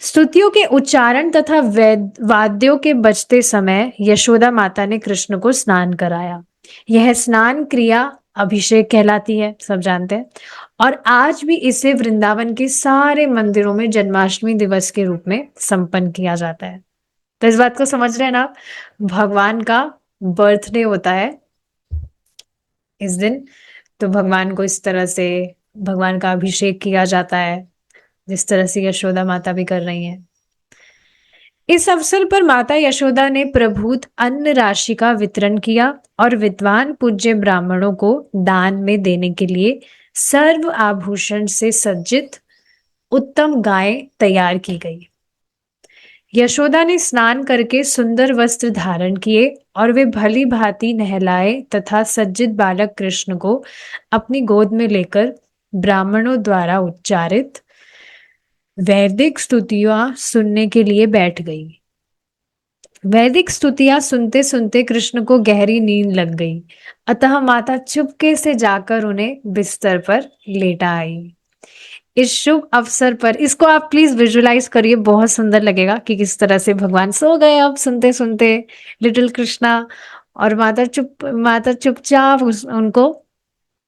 स्तुतियों के उच्चारण तथा वाद्यों के बजते समय यशोदा माता ने कृष्ण को स्नान कराया। यह स्नान क्रिया अभिषेक कहलाती है, सब जानते हैं। और आज भी इसे वृंदावन के सारे मंदिरों में जन्माष्टमी दिवस के रूप में संपन्न किया जाता है। तो इस बात को समझ रहे हैं ना, भगवान का बर्थडे होता है इस दिन, तो भगवान को इस तरह से भगवान का अभिषेक किया जाता है, जिस तरह से यशोदा माता भी कर रही हैं। इस अवसर पर माता यशोदा ने प्रभुत अन्न राशि का वितरण किया और विद्वान पूज्य ब्राह्मणों को दान में देने के लिए सर्व आभूषण से सज्जित उत्तम गाय तैयार की गई। यशोदा ने स्नान करके सुंदर वस्त्र धारण किए और वे भली भांति नहलाए तथा सज्जित बालक कृष्ण को अपनी गोद में लेकर ब्राह्मणों द्वारा उच्चारित वैदिक स्तुतियां सुनने के लिए बैठ गई। वैदिक स्तुतियां सुनते सुनते कृष्ण को गहरी नींद लग गई, अतः माता चुपके से जाकर उन्हें बिस्तर पर लेटा आई। इस शुभ अवसर पर, इसको आप प्लीज विजुलाइज करिए, बहुत सुंदर लगेगा कि किस तरह से भगवान सो गए अब सुनते सुनते, लिटिल कृष्णा, और माता चुपचाप उनको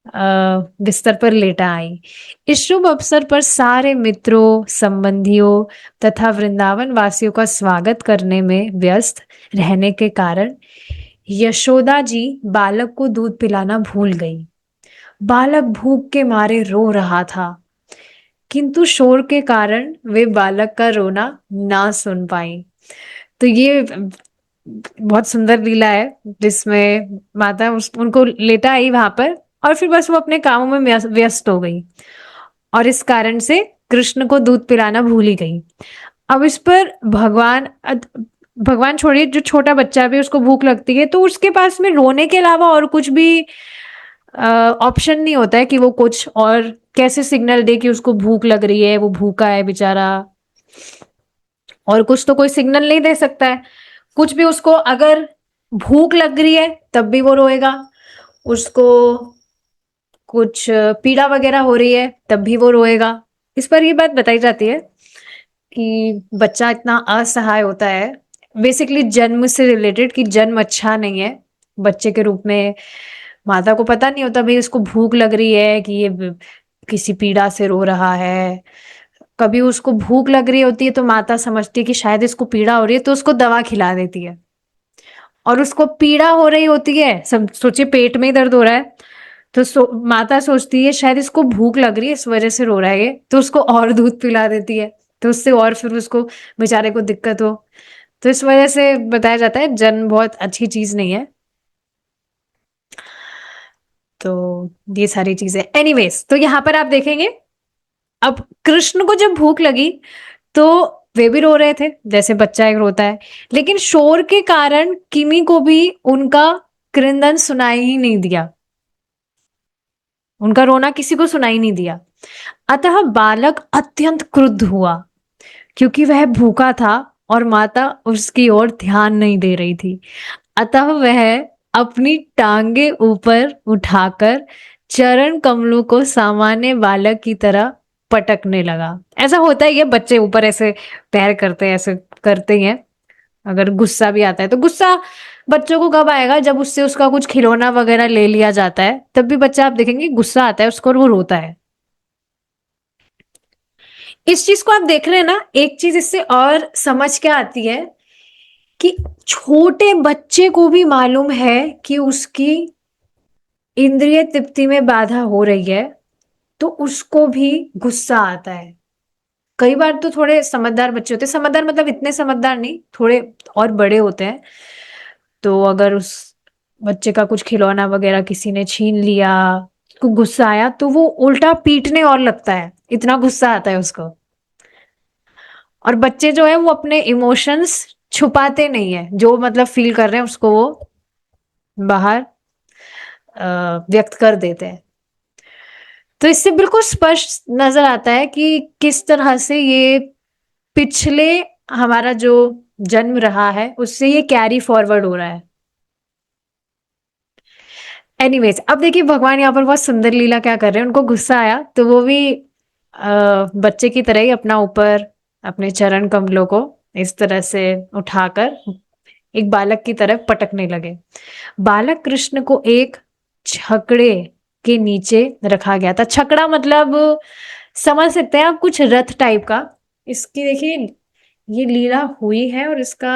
बिस्तर पर लेटा आई। इस शुभ अवसर पर सारे मित्रों, संबंधियों तथा वृंदावन वासियों का स्वागत करने में व्यस्त रहने के कारण यशोदा जी बालक को दूध पिलाना भूल गई। बालक भूख के मारे रो रहा था, किंतु शोर के कारण वे बालक का रोना ना सुन पाई। तो ये बहुत सुंदर लीला है जिसमें माता उनको लेटा आई वहां पर, और फिर बस वो अपने कामों में व्यस्त हो गई, और इस कारण से कृष्ण को दूध पिलाना भूल ही गई। अब इस पर भगवान छोड़िए, जो छोटा बच्चा भी उसको भूख लगती है तो उसके पास में रोने के अलावा और कुछ भी ऑप्शन नहीं होता है कि वो कुछ और कैसे सिग्नल दे कि उसको भूख लग रही है, वो भूखा है बेचारा, और कुछ तो कोई सिग्नल नहीं दे सकता है कुछ भी। उसको अगर भूख लग रही है तब भी वो रोएगा, उसको कुछ पीड़ा वगैरह हो रही है तब भी वो रोएगा। इस पर ये बात बताई जाती है कि बच्चा इतना असहाय होता है, बेसिकली जन्म से रिलेटेड, कि जन्म अच्छा नहीं है बच्चे के रूप में। माता को पता नहीं होता भाई उसको भूख लग रही है कि ये किसी पीड़ा से रो रहा है। कभी उसको भूख लग रही होती है तो माता समझती है कि शायद इसको पीड़ा हो रही है, तो उसको दवा खिला देती है। और उसको पीड़ा हो रही होती है, सब सोचिए पेट में ही दर्द हो रहा है, तो माता सोचती है शायद इसको भूख लग रही है इस वजह से रो रहा है ये, तो उसको और दूध पिला देती है, तो उससे और फिर उसको बेचारे को दिक्कत हो। तो इस वजह से बताया जाता है जन्म बहुत अच्छी चीज नहीं है। तो ये सारी चीजें, एनीवेज, तो यहाँ पर आप देखेंगे अब कृष्ण को जब भूख लगी तो वे भी रो रहे थे जैसे बच्चा एक रोता है, लेकिन शोर के कारण किमी को भी उनका क्रंदन सुनाई ही नहीं दिया, उनका रोना किसी को सुनाई नहीं दिया। अतः बालक अत्यंत क्रुद्ध हुआ क्योंकि वह भूखा था और माता उसकी ओर ध्यान नहीं दे रही थी। अतः वह अपनी टांगे ऊपर उठाकर चरण कमलों को सामान्य बालक की तरह पटकने लगा। ऐसा होता है, ये बच्चे ऊपर ऐसे पैर करते हैं, ऐसे करते ही हैं। अगर गुस्सा भी आता है तो गुस्सा बच्चों को कब आएगा, जब उससे उसका कुछ खिलौना वगैरह ले लिया जाता है, तब भी बच्चा, आप देखेंगे गुस्सा आता है उसको और वो रोता है। इस चीज को आप देख रहे हैं ना, एक चीज इससे और समझ क्या आती है कि छोटे बच्चे को भी मालूम है कि उसकी इंद्रिय तृप्ति में बाधा हो रही है, तो उसको भी गुस्सा आता है। कई बार तो थोड़े समझदार बच्चे होते हैं, समझदार मतलब इतने समझदार नहीं, थोड़े और बड़े होते हैं, तो अगर उस बच्चे का कुछ खिलौना वगैरह किसी ने छीन लिया, उसको गुस्सा आया तो वो उल्टा पीटने और लगता है, इतना गुस्सा आता है उसको। और बच्चे जो है वो अपने इमोशंस छुपाते नहीं है, जो मतलब फील कर रहे हैं उसको वो बाहर व्यक्त कर देते हैं। तो इससे बिल्कुल स्पष्ट नजर आता है कि किस तरह से ये पिछले हमारा जो जन्म रहा है उससे ये कैरी फॉरवर्ड हो रहा है। एनीवेज, अब देखिए भगवान यहाँ पर बहुत सुंदर लीला क्या कर रहे हैं। उनको गुस्सा आया तो वो भी बच्चे की तरह ही अपना ऊपर अपने चरण कमलों को इस तरह से उठाकर एक बालक की तरफ पटकने लगे। बालक कृष्ण को एक छकड़े के नीचे रखा गया था। छकड़ा मतलब समझ सकते हैं आप, कुछ रथ टाइप का। इसकी देखिए ये लीला हुई है और इसका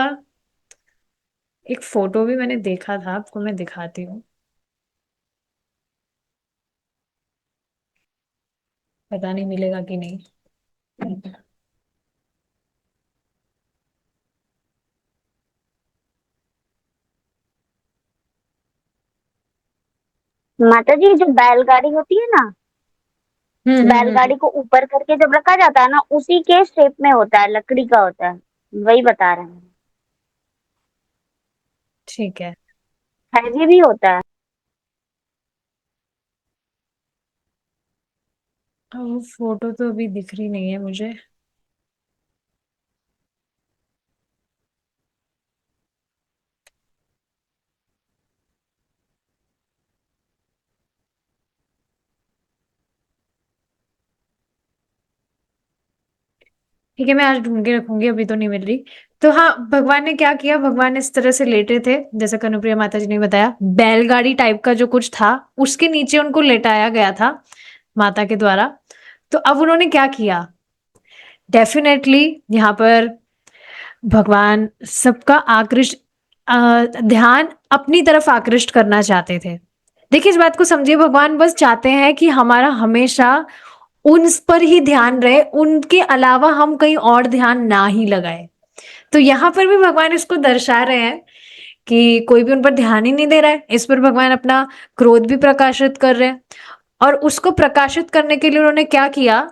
एक फोटो भी मैंने देखा था, आपको मैं दिखाती हूँ। पता नहीं मिलेगा कि नहीं। माता जी, जो बैलगाड़ी होती है ना, हम्म। बैलगाड़ी को ऊपर करके जब रखा जाता है ना, उसी के शेप में होता है, लकड़ी का होता है, वही बता रहे हैं। ठीक है। हैवी भी होता है। अब वो फोटो तो अभी दिख रही नहीं है मुझे। ठीक है, मैं आज ढूंढ के रखूंगी, अभी तो नहीं मिल रही। तो हाँ, भगवान ने क्या किया, भगवान इस तरह से लेटे थे जैसा कनुप्रिया माता जी ने बताया, बैलगाड़ी टाइप का जो कुछ था उसके नीचे उनको लेटाया गया था माता के द्वारा। तो अब उन्होंने क्या किया, डेफिनेटली यहाँ पर भगवान सबका ध्यान अपनी तरफ आकृष्ट करना चाहते थे। देखिए इस बात को समझिए, भगवान बस चाहते हैं कि हमारा हमेशा उन पर ही ध्यान रहे, उनके अलावा हम कहीं और ध्यान ना ही लगाए। तो यहाँ पर भी भगवान इसको दर्शा रहे हैं कि कोई भी उन पर ध्यान ही नहीं दे रहा है। इस पर भगवान अपना क्रोध भी प्रकाशित कर रहे हैं, और उसको प्रकाशित करने के लिए उन्होंने क्या किया,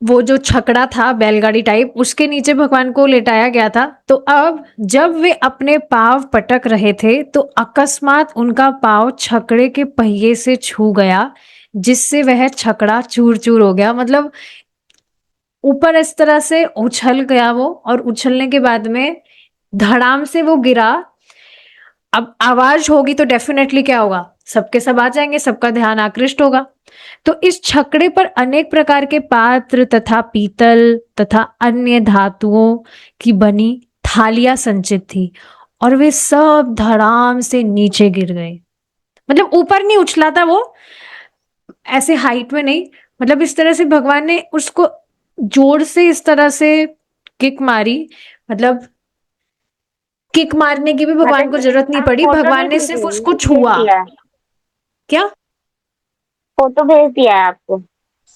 वो जो छकड़ा था बैलगाड़ी टाइप, उसके नीचे भगवान को लेटाया गया था। तो अब जब वे अपने पांव पटक रहे थे तो अकस्मात उनका पांव छकड़े के पहिए से छू गया, जिससे वह छकड़ा चूर चूर हो गया। मतलब ऊपर इस तरह से उछल गया वो, और उछलने के बाद में धड़ाम से वो गिरा। अब आवाज होगी तो डेफिनेटली क्या होगा, सबके सब आ जाएंगे, सबका ध्यान आकृष्ट होगा। तो इस छकड़े पर अनेक प्रकार के पात्र तथा पीतल तथा अन्य धातुओं की बनी थालियां संचित थी, और वे सब धड़ाम से नीचे गिर गए। मतलब ऊपर नहीं उछला था वो, ऐसे हाइट में नहीं, मतलब इस तरह से भगवान ने उसको जोर से इस तरह से किक मारी। मतलब किक मारने की भी माता भगवान को जी, जरूरत नहीं आप पड़ी, फोटो भगवान नहीं ने भेजी, सिर्फ उसको भेज छुआ। दिया, क्या? फोटो भेज दिया है आपको।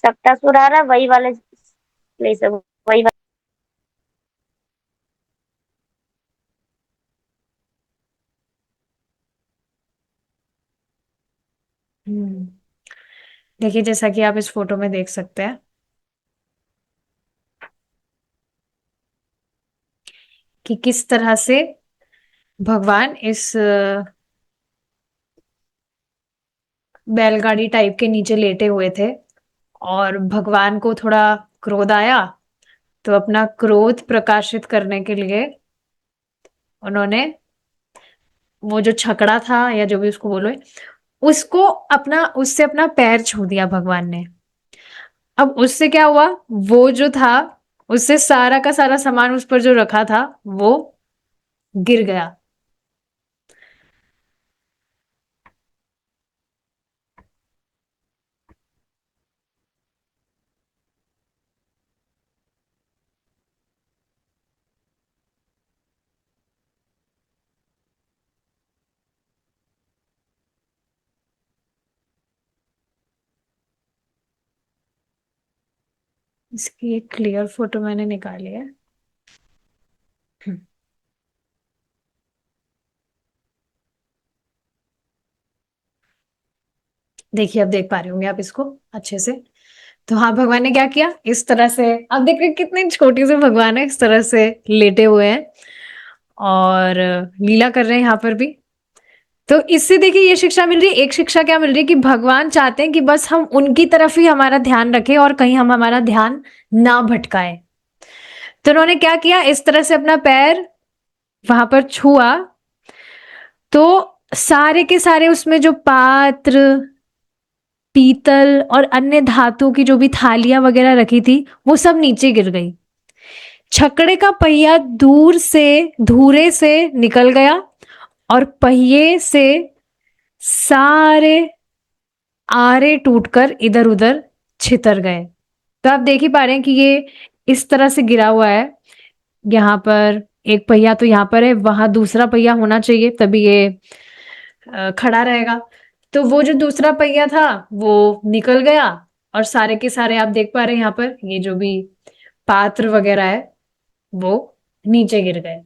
सप्तासुर आ रहा है, वही वाले प्लेस है, वही वाला। हम्म। देखिए जैसा कि आप इस फोटो में देख सकते हैं कि किस तरह से भगवान इस बैलगाड़ी टाइप के नीचे लेटे हुए थे, और भगवान को थोड़ा क्रोध आया, तो अपना क्रोध प्रकाशित करने के लिए उन्होंने वो जो छकड़ा था या जो भी उसको बोलो, उसको अपना उससे अपना पैर छू दिया भगवान ने। अब उससे क्या हुआ, वो जो था उससे सारा का सारा सामान उस पर जो रखा था वो गिर गया। इसकी एक क्लियर फोटो मैंने निकाली है। देखिए अब देख पा रहे होंगे आप इसको अच्छे से। तो हाँ, भगवान ने क्या किया, इस तरह से, अब देख रहे हैं कितनी छोटी से भगवान है, इस तरह से लेटे हुए हैं और लीला कर रहे हैं यहाँ पर भी। तो इससे देखिए ये शिक्षा मिल रही है, एक शिक्षा क्या मिल रही है कि भगवान चाहते हैं कि बस हम उनकी तरफ ही हमारा ध्यान रखें और कहीं हम हमारा ध्यान ना भटकाए। तो उन्होंने क्या किया, इस तरह से अपना पैर वहां पर छुआ, तो सारे के सारे उसमें जो पात्र पीतल और अन्य धातु की जो भी थालियां वगैरह रखी थी वो सब नीचे गिर गई। छकड़े का पहिया दूर से धूरे से निकल गया, और पहिए से सारे आरे टूटकर इधर उधर छितर गए। तो आप देख ही पा रहे हैं कि ये इस तरह से गिरा हुआ है। यहाँ पर एक पहिया तो यहाँ पर है, वहां दूसरा पहिया होना चाहिए तभी ये खड़ा रहेगा। तो वो जो दूसरा पहिया था वो निकल गया और सारे के सारे आप देख पा रहे हैं यहाँ पर ये जो भी पात्र वगैरह है वो नीचे गिर गए।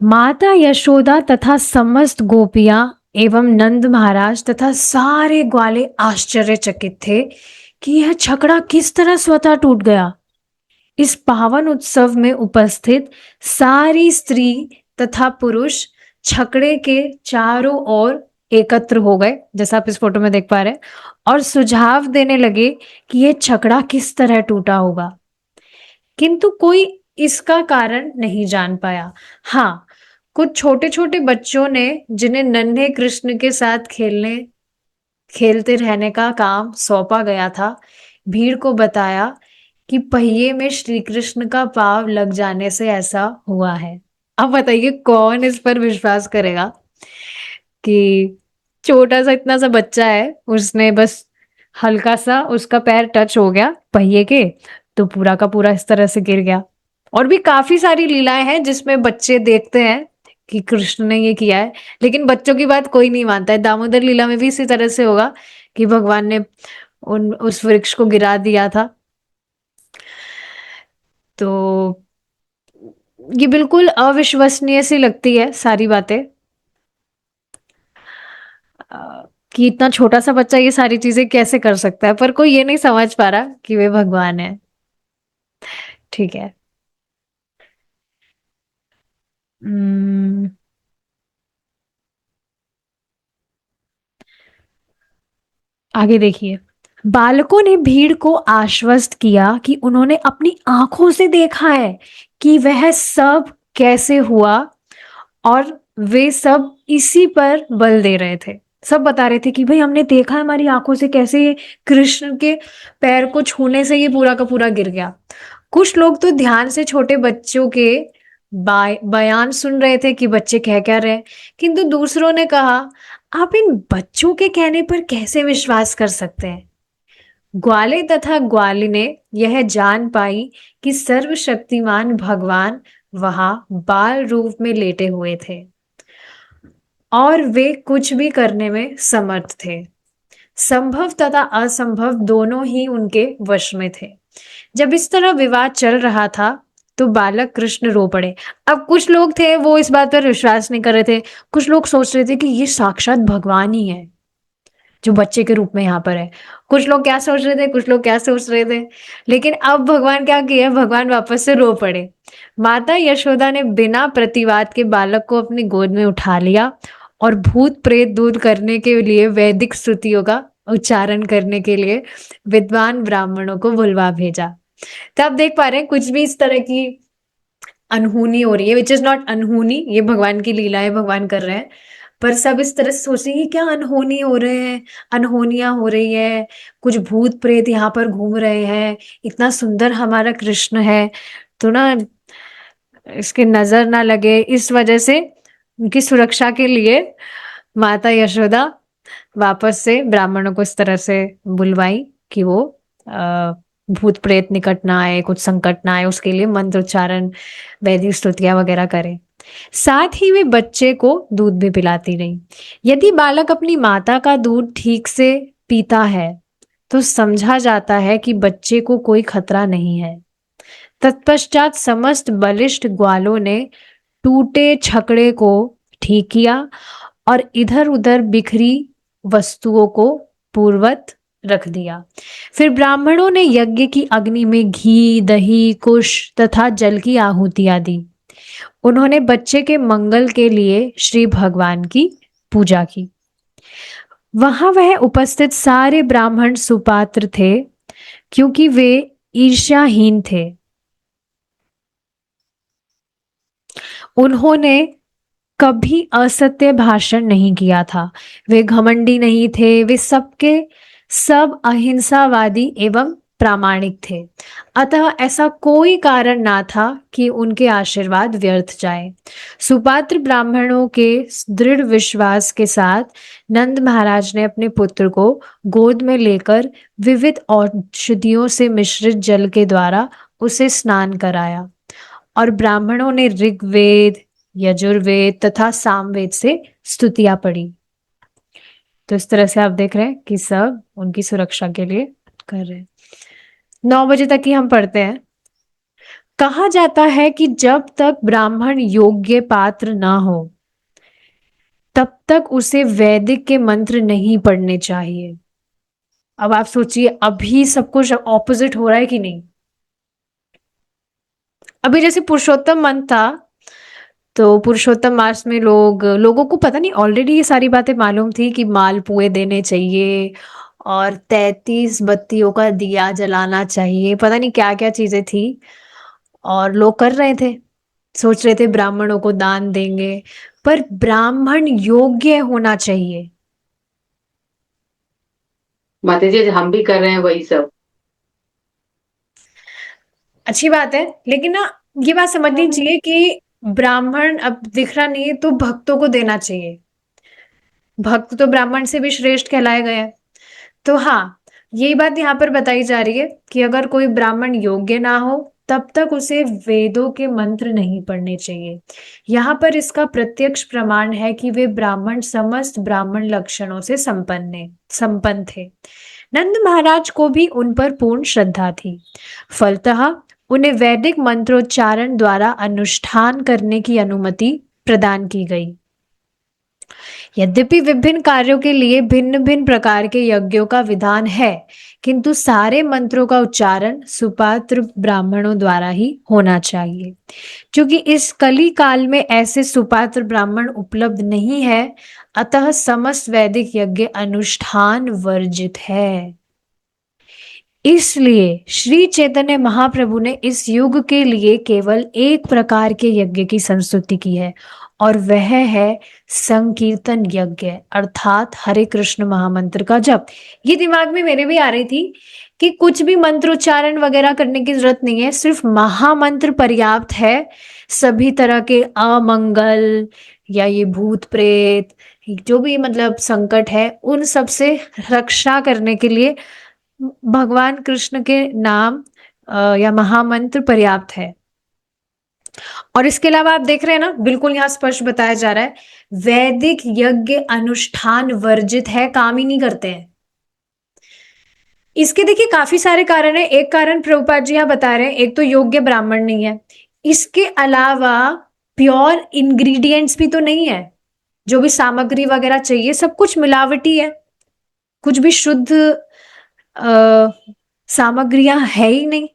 माता यशोदा तथा समस्त गोपियां एवं नंद महाराज तथा सारे ग्वाले आश्चर्यचकित थे कि यह छकड़ा किस तरह स्वतः टूट गया। इस पावन उत्सव में उपस्थित सारी स्त्री तथा पुरुष छकड़े के चारों ओर एकत्र हो गए, जैसा आप इस फोटो में देख पा रहे हैं, और सुझाव देने लगे कि यह छकड़ा किस तरह टूटा होगा, किंतु कोई इसका कारण नहीं जान पाया। हाँ, कुछ छोटे छोटे बच्चों ने जिन्हें नन्हे कृष्ण के साथ खेलते रहने का काम सौंपा गया था, भीड़ को बताया कि पहिए में श्री कृष्ण का पाँव लग जाने से ऐसा हुआ है। अब बताइए कौन इस पर विश्वास करेगा कि छोटा सा इतना सा बच्चा है, उसने बस हल्का सा उसका पैर टच हो गया पहिए के तो पूरा का पूरा इस तरह से गिर गया। और भी काफी सारी लीलाएं हैं जिसमें बच्चे देखते हैं कि कृष्ण ने ये किया है, लेकिन बच्चों की बात कोई नहीं मानता है। दामोदर लीला में भी इसी तरह से होगा कि भगवान ने उस वृक्ष को गिरा दिया था। तो ये बिल्कुल अविश्वसनीय सी लगती है सारी बातें कि इतना छोटा सा बच्चा ये सारी चीजें कैसे कर सकता है, पर कोई ये नहीं समझ पा रहा कि वे भगवान है। ठीक है। आगे देखिए, बालकों ने भीड़ को आश्वस्त किया कि उन्होंने अपनी आंखों से देखा है कि वह सब कैसे हुआ और वे सब इसी पर बल दे रहे थे। सब बता रहे थे कि भाई हमने देखा है हमारी आंखों से कैसे ये कृष्ण के पैर को छूने से ये पूरा का पूरा गिर गया। कुछ लोग तो ध्यान से छोटे बच्चों के बयान सुन रहे थे कि बच्चे कह क्या रहे हैं, किंतु दूसरों ने कहा आप इन बच्चों के कहने पर कैसे विश्वास कर सकते हैं। ग्वाले तथा ग्वालिने यह जान पाई कि सर्वशक्तिमान भगवान वहां बाल रूप में लेटे हुए थे और वे कुछ भी करने में समर्थ थे। संभव तथा असंभव दोनों ही उनके वश में थे। जब इस तरह विवाद चल रहा था तो बालक कृष्ण रो पड़े। अब कुछ लोग थे वो इस बात पर विश्वास नहीं कर रहे थे, कुछ लोग सोच रहे थे कि ये साक्षात भगवान ही है जो बच्चे के रूप में यहाँ पर है। कुछ लोग क्या सोच रहे थे, कुछ लोग क्या सोच रहे थे, लेकिन अब भगवान क्या किया, भगवान वापस से रो पड़े। माता यशोदा ने बिना प्रतिवाद के बालक को अपनी गोद में उठा लिया और भूत प्रेत दूर करने के लिए वैदिक स्तुतियों का उच्चारण करने के लिए विद्वान ब्राह्मणों को बुलवा भेजा। तो आप देख पा रहे हैं कुछ भी इस तरह की अनहोनी हो रही है, विच इज नॉट अनहोनी, ये भगवान की लीला है, भगवान कर रहे हैं, पर सब इस तरह से सोच रहे हैं क्या अनहोनी हो रहे हैं, अनहोनियां हो रही है, कुछ भूत प्रेत यहाँ पर घूम रहे हैं, इतना सुंदर हमारा कृष्ण है तो ना इसके नजर ना लगे, इस वजह से उनकी सुरक्षा के लिए माता यशोदा वापस से ब्राह्मणों को इस तरह से बुलवाई कि वो भूत प्रेत निकट ना आए, कुछ संकट ना आए, उसके लिए मंत्र उच्चारण वैदिक स्तुतियां वगैरह करें। साथ ही वे बच्चे को दूध भी पिलाती रही। यदि बालक अपनी माता का दूध ठीक से पीता है तो समझा जाता है कि बच्चे को कोई खतरा नहीं है। तत्पश्चात समस्त बलिष्ठ ग्वालों ने टूटे छकड़े को ठीक किया और इधर उधर बिखरी वस्तुओं को पूर्वत रख दिया। फिर ब्राह्मणों ने यज्ञ की अग्नि में घी, दही, कुश तथा जल की आहुतियां दी। उन्होंने बच्चे के मंगल के लिए श्री भगवान की पूजा की। वहां वह उपस्थित सारे ब्राह्मण सुपात्र थे क्योंकि वे ईर्ष्याहीन थे। उन्होंने कभी असत्य भाषण नहीं किया था, वे घमंडी नहीं थे, वे सबके सब अहिंसावादी एवं प्रामाणिक थे, अतः ऐसा कोई कारण ना था कि उनके आशीर्वाद व्यर्थ जाए। सुपात्र ब्राह्मणों के दृढ़ विश्वास के साथ नंद महाराज ने अपने पुत्र को गोद में लेकर विविध औषधियों से मिश्रित जल के द्वारा उसे स्नान कराया और ब्राह्मणों ने ऋग्वेद, यजुर्वेद तथा सामवेद से स्तुतियां पढ़ी। तो इस तरह से आप देख रहे हैं कि सब उनकी सुरक्षा के लिए कर रहे हैं। 9 बजे तक ही हम पढ़ते हैं। कहा जाता है कि जब तक ब्राह्मण योग्य पात्र ना हो तब तक उसे वैदिक के मंत्र नहीं पढ़ने चाहिए। अब आप सोचिए, अभी सब कुछ ऑपोजिट हो रहा है कि नहीं। अभी जैसे पुरुषोत्तम मंथ था, तो पुरुषोत्तम मास में लोगों को पता नहीं, ऑलरेडी ये सारी बातें मालूम थी कि मालपुए देने चाहिए और 33 बत्तियों का दिया जलाना चाहिए, पता नहीं क्या क्या चीजें थी, और लोग कर रहे थे, सोच रहे थे ब्राह्मणों को दान देंगे, पर ब्राह्मण योग्य होना चाहिए। माता जी हम भी कर रहे हैं वही सब। अच्छी बात है, लेकिन ना ये बात समझनी चाहिए कि ब्राह्मण अब दिख रहा नहीं है तो भक्तों को देना चाहिए। भक्त तो ब्राह्मण से भी श्रेष्ठ कहलाए गए हैं। तो हाँ, यही बात यहाँ पर बताई जा रही है कि अगर कोई ब्राह्मण योग्य ना हो तब तक उसे वेदों के मंत्र नहीं पढ़ने चाहिए। यहाँ पर इसका प्रत्यक्ष प्रमाण है कि वे ब्राह्मण समस्त ब्राह्मण लक्षणों से संपन्न थे। नंद महाराज को भी उन पर पूर्ण श्रद्धा थी, फलतः उन्हें वैदिक मंत्रोच्चारण द्वारा अनुष्ठान करने की अनुमति प्रदान की गई। यद्यपि विभिन्न कार्यों के लिए भिन्न भिन्न प्रकार के यज्ञों का विधान है, किंतु सारे मंत्रों का उच्चारण सुपात्र ब्राह्मणों द्वारा ही होना चाहिए। क्योंकि इस कली काल में ऐसे सुपात्र ब्राह्मण उपलब्ध नहीं है, अतः समस्त वैदिक यज्ञ अनुष्ठान वर्जित है। इसलिए श्री चैतन्य महाप्रभु ने इस युग के लिए केवल एक प्रकार के यज्ञ की संस्तुति की है, और वह है संकीर्तन यज्ञ, अर्थात हरे कृष्ण महामंत्र का जप। ये दिमाग में मेरे भी आ रही थी कि कुछ भी मंत्रोच्चारण वगैरह करने की जरूरत नहीं है, सिर्फ महामंत्र पर्याप्त है सभी तरह के अमंगल या ये भूत प्रेत जो भी मतलब संकट है उन सब से रक्षा करने के लिए भगवान कृष्ण के नाम या महामंत्र पर्याप्त है। और इसके अलावा आप देख रहे हैं ना, बिल्कुल यहाँ स्पष्ट बताया जा रहा है वैदिक यज्ञ अनुष्ठान वर्जित है, काम ही नहीं करते हैं। इसके देखिए काफी सारे कारण है। एक कारण प्रभुपाद जी यहाँ बता रहे हैं, एक तो योग्य ब्राह्मण नहीं है, इसके अलावा प्योर इंग्रेडिएंट्स भी तो नहीं है, जो भी सामग्री वगैरह चाहिए सब कुछ मिलावटी है, कुछ भी शुद्ध सामग्रियां है ही नहीं।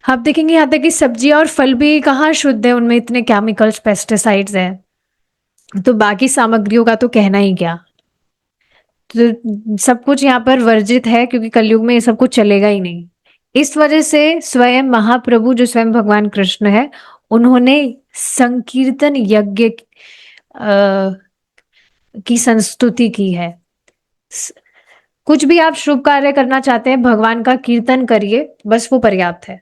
आप देखेंगे यहाँ तक कि सब्जियां और फल भी कहाँ शुद्ध है, उनमें इतने केमिकल्स पेस्टिसाइड्स हैं, तो बाकी सामग्रियों का तो कहना ही क्या। तो सब कुछ यहाँ पर वर्जित है, क्योंकि कलयुग में ये सब कुछ चलेगा ही नहीं। इस वजह से स्वयं महाप्रभु जो स्वयं भगवान कृष्ण है, उन्होंने संकीर्तन यज्ञ की संस्तुति की है। कुछ भी आप शुभ कार्य करना चाहते हैं, भगवान का कीर्तन करिए, बस वो पर्याप्त है।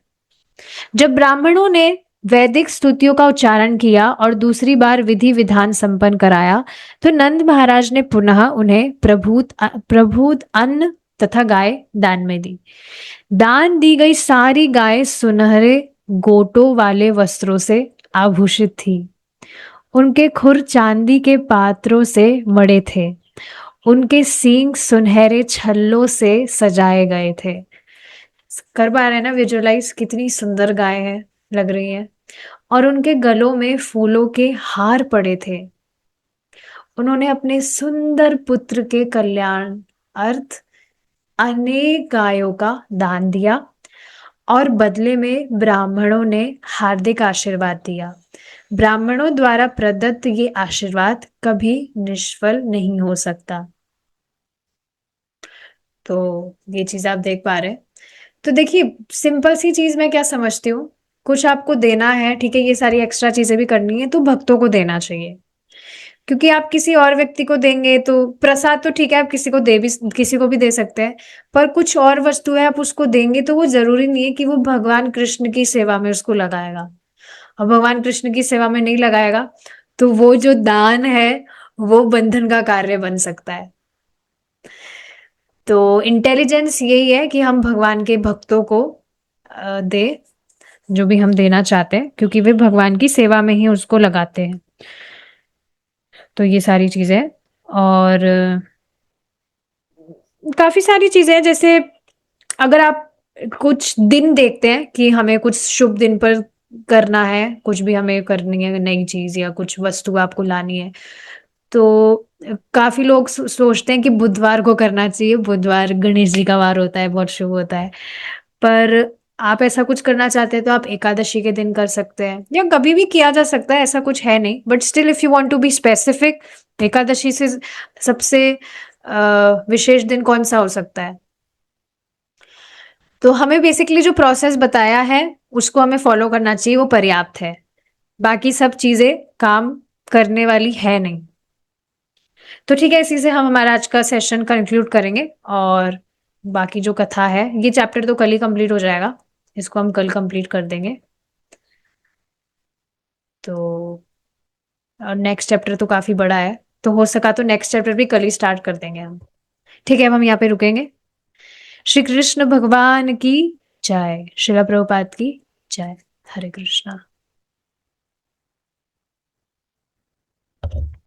जब ब्राह्मणों ने वैदिक स्तुतियों का उच्चारण किया और दूसरी बार विधि विधान संपन्न कराया, तो नंद महाराज ने पुनः उन्हें प्रभूत अन्न तथा गाय दान में दी। दान दी गई सारी गाय सुनहरे गोटों वाले वस्त्रों से आभूषित थी। उनके खुर चांदी के पात्रों से मढ़े थे। उनके सींग सुनहरे छल्लों से सजाए गए थे। कर पा रहे हैं ना विजुअलाइज, कितनी सुंदर गाय है, लग रही है। और उनके गलों में फूलों के हार पड़े थे। उन्होंने अपने सुंदर पुत्र के कल्याण अर्थ अनेक गायों का दान दिया और बदले में ब्राह्मणों ने हार्दिक आशीर्वाद दिया। ब्राह्मणों द्वारा प्रदत्त ये आशीर्वाद कभी निष्फल नहीं हो सकता। तो ये चीज आप देख पा रहे हैं। तो देखिए, सिंपल सी चीज मैं क्या समझती हूँ, कुछ आपको देना है, ठीक है, ये सारी एक्स्ट्रा चीजें भी करनी है तो भक्तों को देना चाहिए, क्योंकि आप किसी और व्यक्ति को देंगे तो प्रसाद तो ठीक है, आप किसी को भी दे सकते हैं, पर कुछ और वस्तुएं आप उसको देंगे तो वो जरूरी नहीं है कि वो भगवान कृष्ण की सेवा में उसको लगाएगा। और भगवान कृष्ण की सेवा में नहीं लगाएगा तो वो जो दान है वो बंधन का कार्य बन सकता है। तो इंटेलिजेंस यही है कि हम भगवान के भक्तों को दे जो भी हम देना चाहते हैं, क्योंकि वे भगवान की सेवा में ही उसको लगाते हैं। तो ये सारी चीजें, और काफी सारी चीजें हैं, जैसे अगर आप कुछ दिन देखते हैं कि हमें कुछ शुभ दिन पर करना है, कुछ भी हमें करनी है नई चीज या कुछ वस्तु आपको लानी है, तो काफी लोग सोचते हैं कि बुधवार को करना चाहिए, बुधवार गणेश जी का वार होता है, बहुत शुभ होता है। पर आप ऐसा कुछ करना चाहते हैं तो आप एकादशी के दिन कर सकते हैं, या कभी भी किया जा सकता है, ऐसा कुछ है नहीं, but still if you want to be specific, Ekadashi से सबसे विशेष दिन कौन सा हो सकता है? तो हमें बेसिकली जो प्रोसेस बताया है उसको हमें फॉलो करना चाहिए, वो पर्याप्त है। बाकी सब चीजें काम करने वाली है नहीं। तो ठीक है, इसी से हम हमारा आज का सेशन कंक्लूड करेंगे, और बाकी जो कथा है, ये चैप्टर तो कल ही कंप्लीट हो जाएगा, इसको हम कल कंप्लीट कर देंगे। तो और नेक्स्ट चैप्टर तो काफी बड़ा है, तो हो सका तो नेक्स्ट चैप्टर भी कल ही स्टार्ट कर देंगे हम। ठीक है, अब हम यहाँ पे रुकेंगे। श्री कृष्ण भगवान की जय, श्रीला प्रभुपाद की जय। हरे कृष्णा।